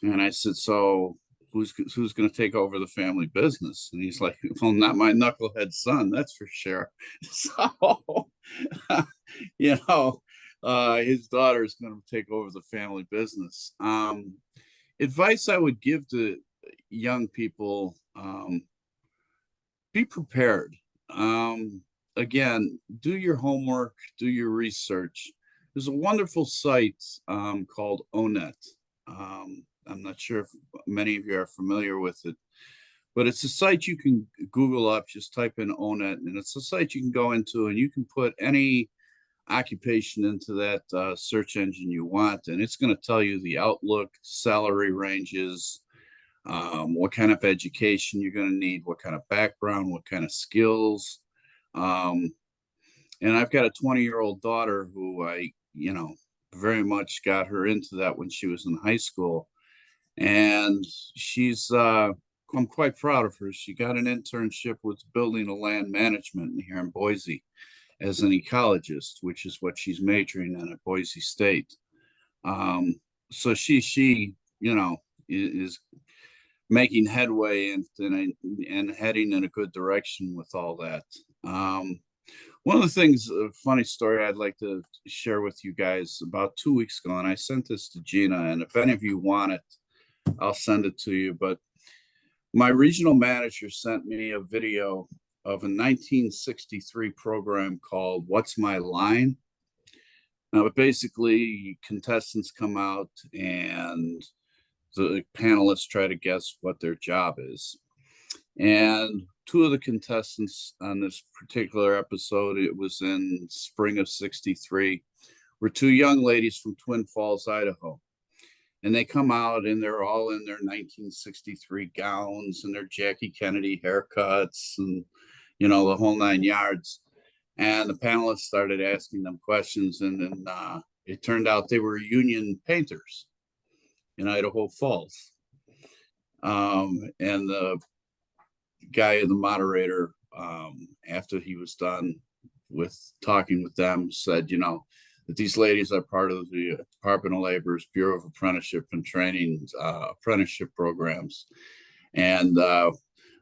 And I said, so who's going to take over the family business? And he's like, well, not my knucklehead son, that's for sure. So, his daughter is going to take over the family business. Advice I would give to young people, be prepared. Again, do your homework, do your research. There's a wonderful site called ONET. I'm not sure if many of you are familiar with it, but it's a site you can Google up, just type in ONET, and it's a site you can go into and you can put any occupation into that search engine you want, and it's going to tell you the outlook, salary ranges, what kind of education you're going to need, what kind of background, what kind of skills. And I've got a 20-year-old daughter who I, very much got her into that when she was in high school. And I'm quite proud of her. She got an internship with Building and Land Management here in Boise as an ecologist, which is what she's majoring in at Boise State. So she is making headway and heading in a good direction with all that. One of the things, a funny story I'd like to share with you guys, about 2 weeks ago, and I sent this to Gina, and if any of you want it, I'll send it to you. But my regional manager sent me a video of a 1963 program called What's My Line? Now, basically, contestants come out and the panelists try to guess what their job is. And 2 of the contestants on this particular episode, it was in spring of '63, were 2 young ladies from Twin Falls, Idaho. And they come out and they're all in their 1963 gowns and their Jackie Kennedy haircuts and, the whole 9 yards. And the panelists started asking them questions. And then it turned out they were union painters in Idaho Falls. And the guy, the moderator, after he was done with talking with them, said, that these ladies are part of the Department of Labor's Bureau of Apprenticeship and Training apprenticeship programs. And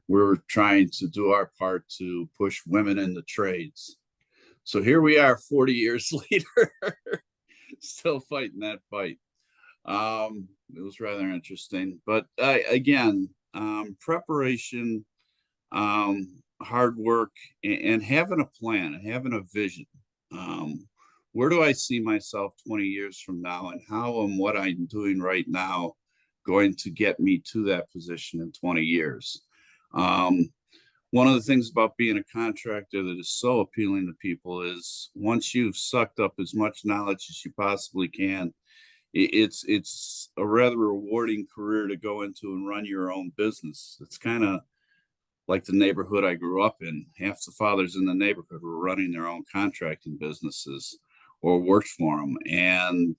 we're trying to do our part to push women in the trades. So here we are 40 years later, still fighting that fight. It was rather interesting. But again, preparation, hard work, and having a plan, and having a vision. Where do I see myself 20 years from now, and how and what I'm doing right now going to get me to that position in 20 years? One of the things about being a contractor that is so appealing to people is once you've sucked up as much knowledge as you possibly can, it's a rather rewarding career to go into and run your own business. It's kind of like the neighborhood I grew up in. Half the fathers in the neighborhood were running their own contracting businesses or worked for them. And,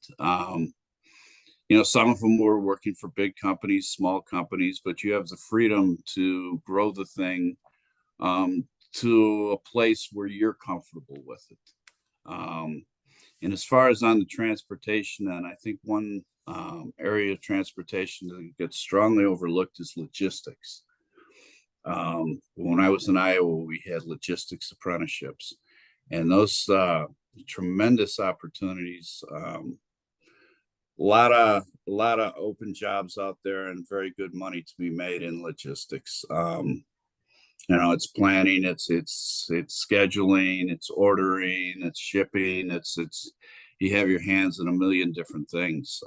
some of them were working for big companies, small companies, but you have the freedom to grow the thing to a place where you're comfortable with it. And as far as on the transportation, and I think one area of transportation that gets strongly overlooked is logistics. When I was in Iowa, we had logistics apprenticeships, and those tremendous opportunities. A lot of open jobs out there, and very good money to be made in logistics. It's planning, it's scheduling, it's ordering, it's shipping, it's you have your hands in a million different things.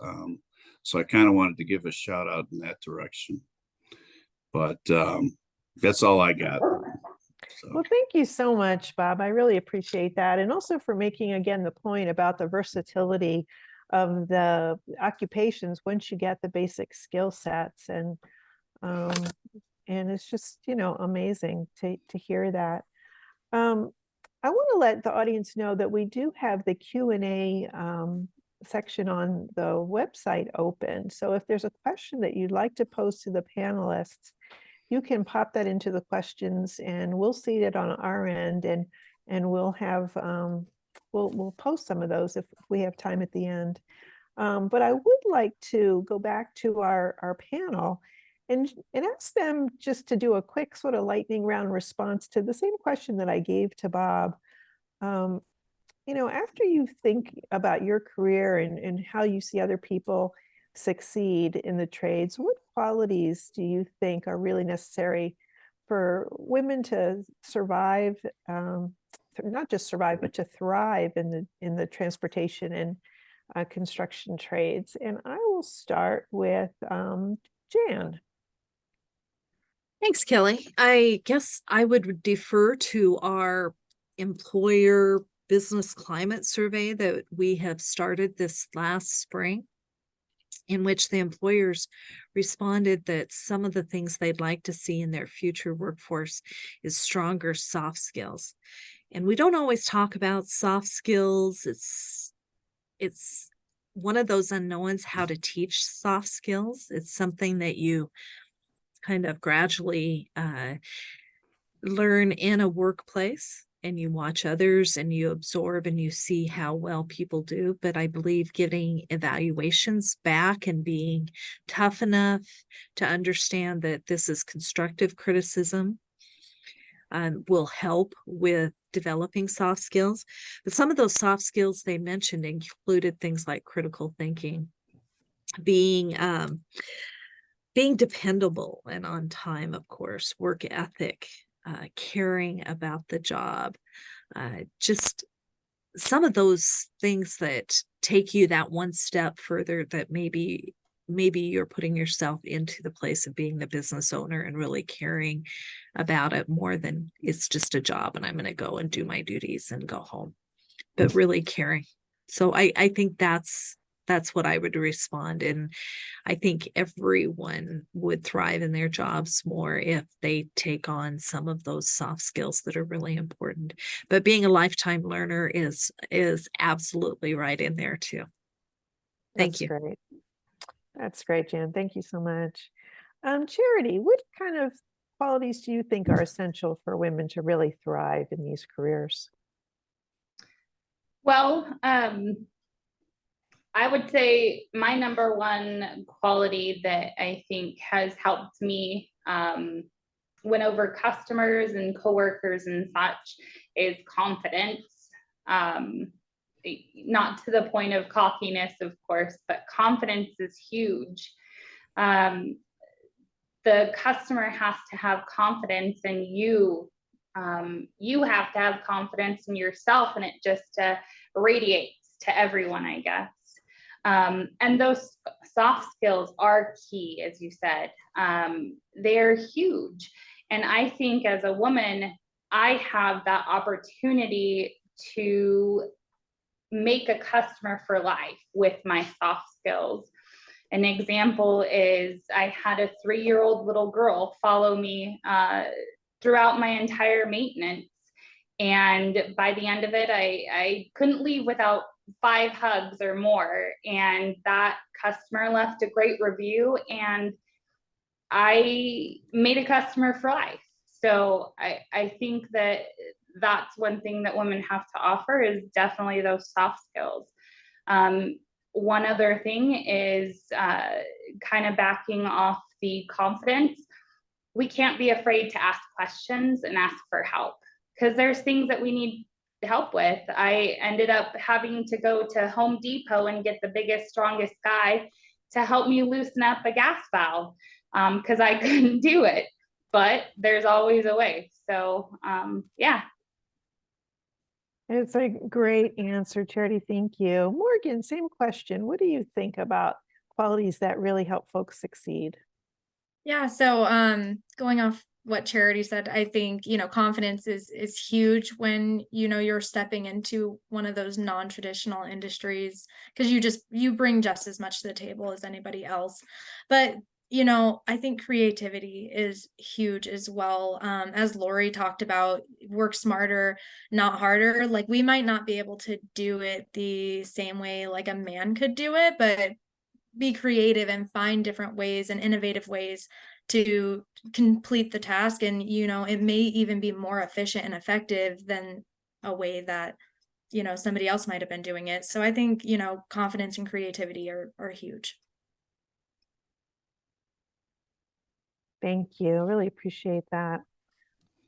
So I kind of wanted to give a shout out in that direction. But that's all I got. So. Well, thank you so much, Bob. I really appreciate that. And also for making, again, the point about the versatility of the occupations once you get the basic skill sets. And it's just, you know, amazing to hear that. I want to let the audience know that we do have the Q&A section on the website open. So if there's a question that you'd like to pose to the panelists, you can pop that into the questions and we'll see it on our end, and we'll have we'll post some of those if we have time at the end. But I would like to go back to our panel and ask them just to do a quick sort of lightning round response to the same question that I gave to Bob. You know, after you think about your career and how you see other people succeed in the trades, what qualities do you think are really necessary for women to survive, not just survive, but to thrive in the transportation and construction trades? And I will start with Jan. Thanks, Kelly. I guess I would defer to our employer business climate survey that we have started this last spring, in which the employers responded that some of the things they'd like to see in their future workforce is stronger soft skills. And we don't always talk about soft skills. It's one of those unknowns, how to teach soft skills. It's something that you kind of gradually learn in a workplace, and you watch others and you absorb and you see how well people do. But I believe getting evaluations back and being tough enough to understand that this is constructive criticism will help with developing soft skills. But some of those soft skills they mentioned included things like critical thinking, being dependable and on time, of course, work ethic, caring about the job, just some of those things that take you that one step further, that maybe you're putting yourself into the place of being the business owner and really caring about it more than it's just a job and I'm going to go and do my duties and go home, but really caring. So I think that's what I would respond. And I think everyone would thrive in their jobs more if they take on some of those soft skills that are really important. But being a lifetime learner is absolutely right in there too. Thank you. Great. That's great, Jan. Thank you so much. Charity, what kind of qualities do you think are essential for women to really thrive in these careers? Well, I would say my number one quality that I think has helped me win over customers and coworkers and such is confidence. Not to the point of cockiness, of course, but confidence is huge. The customer has to have confidence in you. You have to have confidence in yourself, and it just radiates to everyone, I guess. And those soft skills are key, as you said. They're huge. And I think as a woman, I have that opportunity to make a customer for life with my soft skills. An example is I had a 3-year-old little girl follow me throughout my entire maintenance. And by the end of it, I couldn't leave without 5 hugs or more. And that customer left a great review, and I made a customer for life. So I think that that's one thing that women have to offer, is definitely those soft skills. One other thing is kind of backing off the confidence. We can't be afraid to ask questions and ask for help, because there's things that we need help with. I ended up having to go to Home Depot and get the biggest, strongest guy to help me loosen up a gas valve because I couldn't do it. But there's always a way. So yeah. It's a great answer, Charity. Thank you. Morgan, same question. What do you think about qualities that really help folks succeed? Yeah, so going off what Charity said, I think, confidence is huge when, you're stepping into one of those non-traditional industries, because you bring just as much to the table as anybody else. But I think creativity is huge as well. As Lori talked about, work smarter, not harder. Like, we might not be able to do it the same way like a man could do it, but be creative and find different ways and innovative ways to complete the task. And, it may even be more efficient and effective than a way that, somebody else might have been doing it. So I think, confidence and creativity are huge. Thank you. Really appreciate that.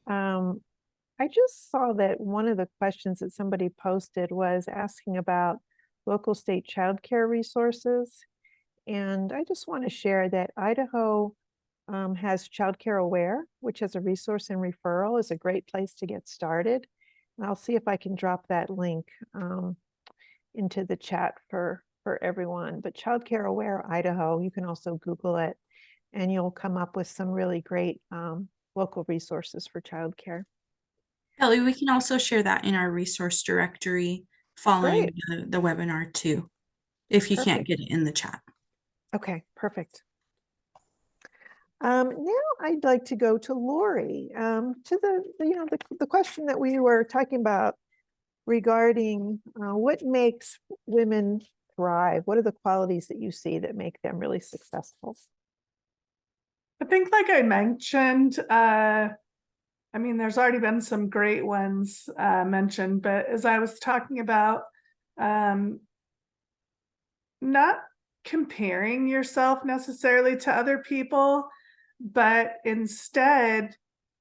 I just saw that one of the questions that somebody posted was asking about local state childcare resources. And I just want to share that Idaho has Childcare Aware, which is a resource and referral, is a great place to get started. And I'll see if I can drop that link into the chat for everyone. But Childcare Aware Idaho, you can also Google it, and you'll come up with some really great local resources for childcare. Kelly, we can also share that in our resource directory following the webinar too, if you can't get it in the chat. Okay, perfect. Now I'd like to go to Lori, to the question that we were talking about regarding what makes women thrive. What are the qualities that you see that make them really successful? I think, like I mentioned, I mean, there's already been some great ones mentioned, but as I was talking about, not comparing yourself necessarily to other people, but instead,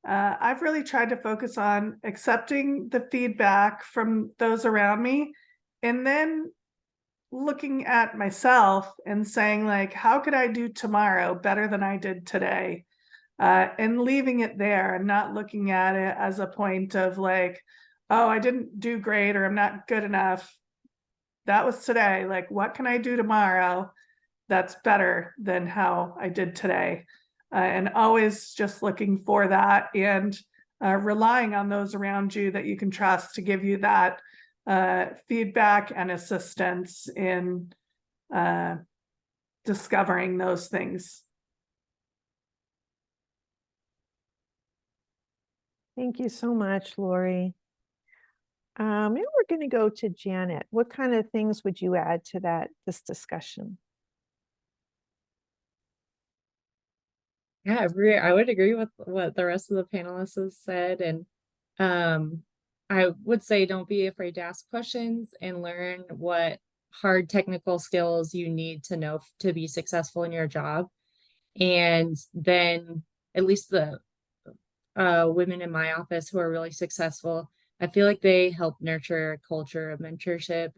I've really tried to focus on accepting the feedback from those around me, and then looking at myself and saying, like, how could I do tomorrow better than I did today? And leaving it there and not looking at it as a point of like, oh, I didn't do great or I'm not good enough. That was today. Like, what can I do tomorrow that's better than how I did today? And always just looking for that and relying on those around you that you can trust to give you that feedback and assistance in discovering those things. Thank you so much, Lori. And we're going to go to Janet. What kind of things would you add to this discussion? Yeah, I would agree with what the rest of the panelists have said. And I would say don't be afraid to ask questions and learn what hard technical skills you need to know to be successful in your job. And then at least the women in my office who are really successful, I feel like they help nurture a culture of mentorship.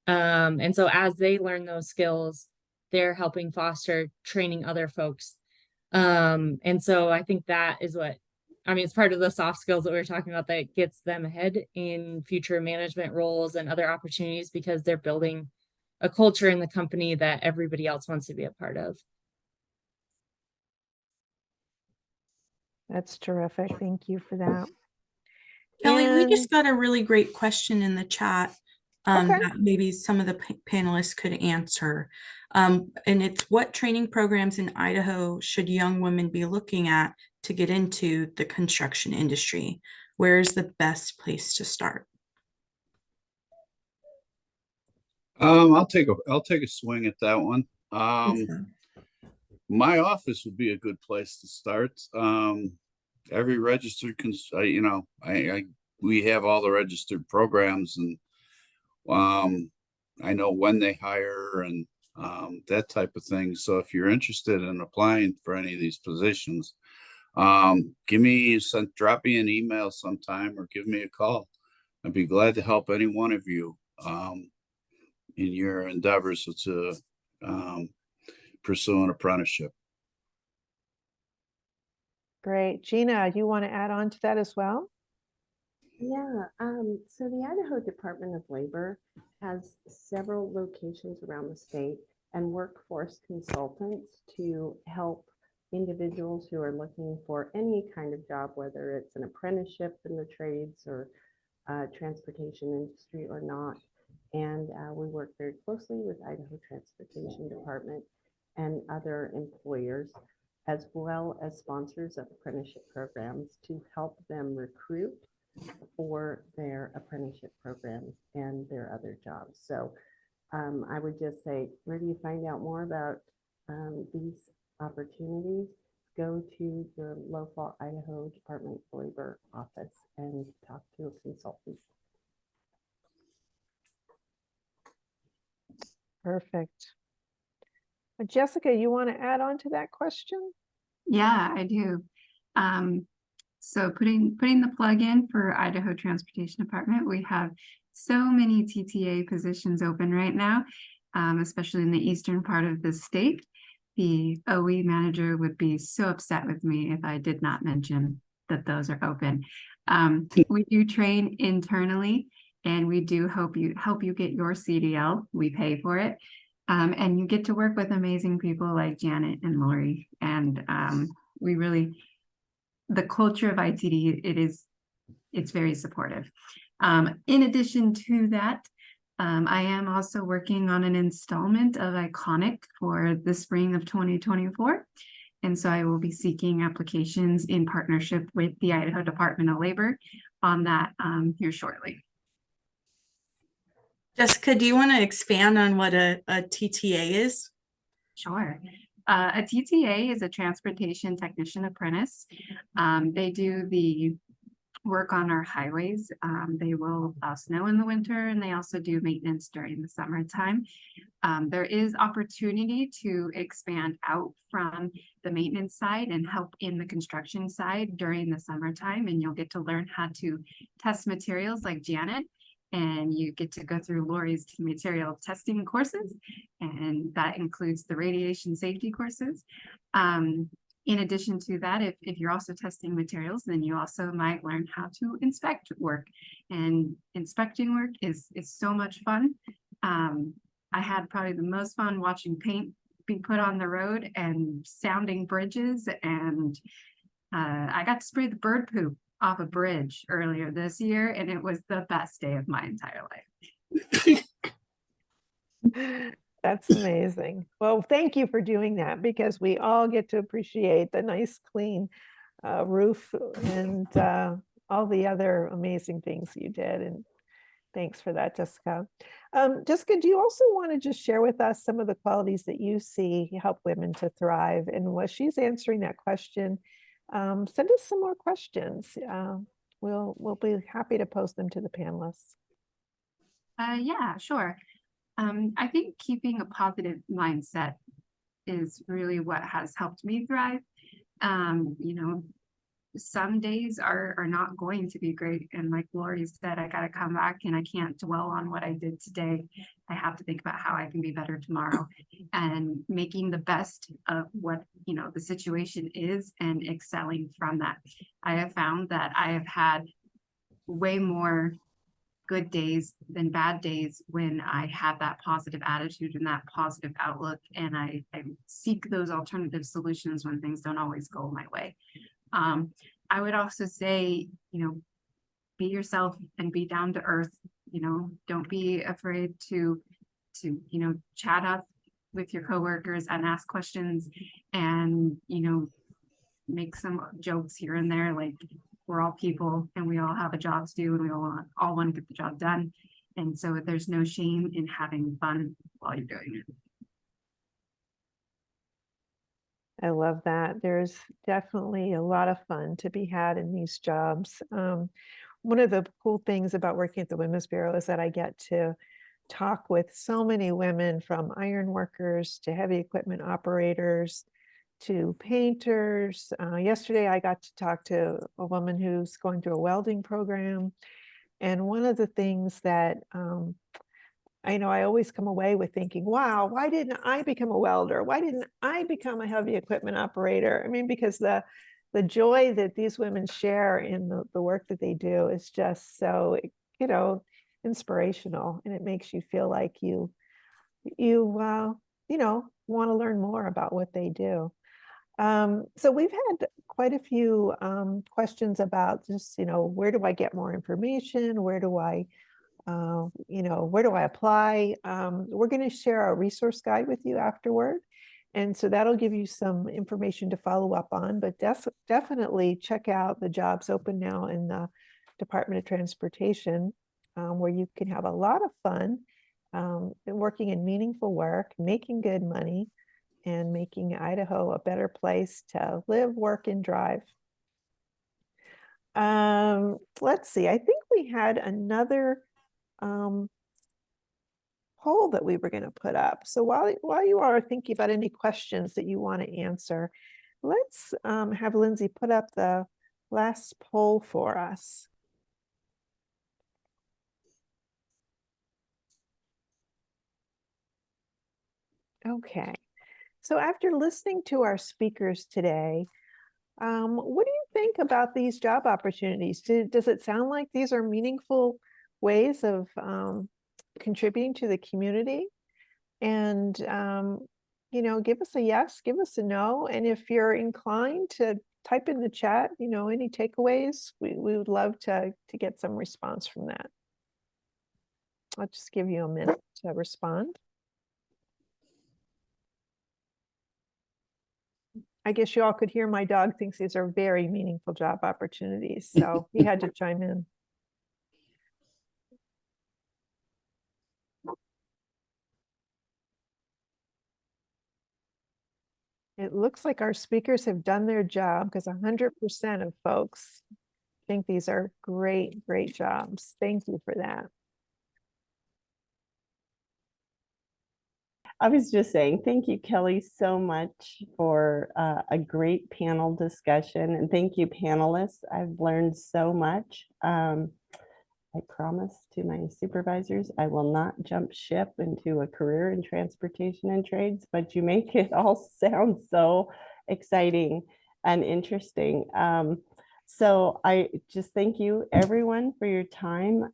And so as they learn those skills, they're helping foster training other folks. And so I think that is it's part of the soft skills that we were talking about that gets them ahead in future management roles and other opportunities, because they're building a culture in the company that everybody else wants to be a part of. That's terrific. Thank you for that. Kelly, we just got a really great question in the chat that maybe some of the panelists could answer. And it's, what training programs in Idaho should young women be looking at to get into the construction industry? Where is the best place to start? I'll take a swing at that one. My office would be a good place to start. Every registered, we have all the registered programs, and I know when they hire and that type of thing. So if you're interested in applying for any of these positions, drop me an email sometime or give me a call. I'd be glad to help any one of you in your endeavors to pursue an apprenticeship. Great. Gina, you want to add on to that as well? Yeah, so the Idaho Department of Labor has several locations around the state and workforce consultants to help individuals who are looking for any kind of job, whether it's an apprenticeship in the trades or transportation industry or not. And we work very closely with Idaho Transportation Department and other employers, as well as sponsors of apprenticeship programs to help them recruit for their apprenticeship programs and their other jobs. So I would just say, where do you find out more about these opportunities? Go to your local Idaho Department of Labor office and talk to a consultant. Perfect. Jessica, you want to add on to that question? Yeah, I do. So putting the plug in for Idaho Transportation Department, we have so many TTA positions open right now, especially in the eastern part of the state. The OE manager would be so upset with me if I did not mention that those are open. We do train internally, and we do help you get your CDL. We pay for it. And you get to work with amazing people like Janet and Lori. And we really, the culture of ITD, it's very supportive. In addition to that, I am also working on an installment of Iconic for the spring of 2024. And so I will be seeking applications in partnership with the Idaho Department of Labor on that here shortly. Jessica, do you want to expand on what a TTA is? Sure. A TTA is a transportation technician apprentice. They do the work on our highways. They will plow snow in the winter, and they also do maintenance during the summertime. There is opportunity to expand out from the maintenance side and help in the construction side during the summertime, and you'll get to learn how to test materials like Janet. And you get to go through Lori's material testing courses, and that includes the radiation safety courses. In addition to that, if you're also testing materials, then you also might learn how to inspect work. And inspecting work is so much fun. I had probably the most fun watching paint be put on the road and sounding bridges. And I got to spray the bird poop off a bridge earlier this year, and it was the best day of my entire life. That's amazing. Well, thank you for doing that, because we all get to appreciate the nice, clean roof and all the other amazing things you did. And thanks for that, Jessica. Jessica, do you also want to just share with us some of the qualities that you see help women to thrive? And while she's answering that question, send us some more questions. We'll be happy to post them to the panelists. Yeah, sure. I think keeping a positive mindset is really what has helped me thrive. You know, some days are not going to be great. And like Lori said, I got to come back and I can't dwell on what I did today. I have to think about how I can be better tomorrow, and making the best of what, you know, the situation is and excelling from that. I have found that I have had way more good days than bad days when I have that positive attitude and that positive outlook, and I seek those alternative solutions when things don't always go my way. I would also say, you know, be yourself and be down to earth. You know, don't be afraid to you know, chat up with your coworkers and ask questions, and, you know, make some jokes here and there. Like, we're all people and we all have a job to do, and we all want to get the job done. And so there's no shame in having fun while you're doing it. I love that. There's definitely a lot of fun to be had in these jobs. One of the cool things about working at the Women's Bureau is that I get to talk with so many women, from iron workers to heavy equipment operators to painters. Yesterday, I got to talk to a woman who's going through a welding program. And one of the things that I know I always come away with thinking, wow, why didn't I become a welder? Why didn't I become a heavy equipment operator? I mean, because the the joy that these women share in the work that they do is just so, you know, inspirational, and it makes you feel like you know, want to learn more about what they do. So we've had quite a few questions about just, you know, where do I get more information? Where do I, you know, where do I apply? We're going to share our resource guide with you afterward. And so that'll give you some information to follow up on, but definitely check out the jobs open now in the Department of Transportation, where you can have a lot of fun working in meaningful work, making good money, and making Idaho a better place to live, work, and drive. Let's see, I think we had another poll that we were going to put up. So while you are thinking about any questions that you want to answer, let's have Lindsay put up the last poll for us. Okay, so after listening to our speakers today, what do you think about these job opportunities? Does it sound like these are meaningful ways of contributing to the community? And, you know, give us a yes, give us a no. And if you're inclined to type in the chat, you know, any takeaways, we would love to get some response from that. I'll just give you a minute to respond. I guess you all could hear my dog thinks these are very meaningful job opportunities, so he had to chime in. It looks like our speakers have done their job because 100% of folks think these are great, great jobs. Thank you for that. I was just saying, thank you, Kelly, so much for a great panel discussion. And thank you, panelists. I've learned so much. I promise to my supervisors, I will not jump ship into a career in transportation and trades, but you make it all sound so exciting and interesting. So I just thank you everyone for your time.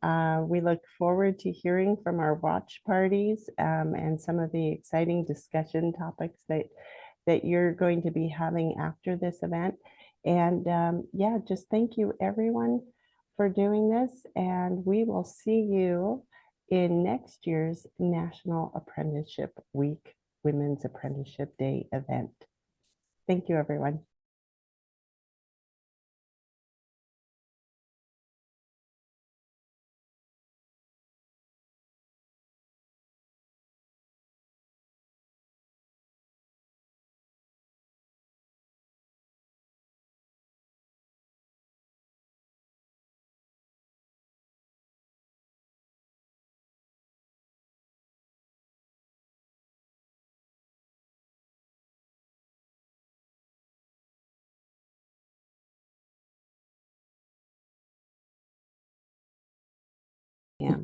We look forward to hearing from our watch parties and some of the exciting discussion topics that you're going to be having after this event. And yeah, just thank you everyone for doing this. And we will see you in next year's National Apprenticeship Week, Women's Apprenticeship Day event. Thank you, everyone. Yeah.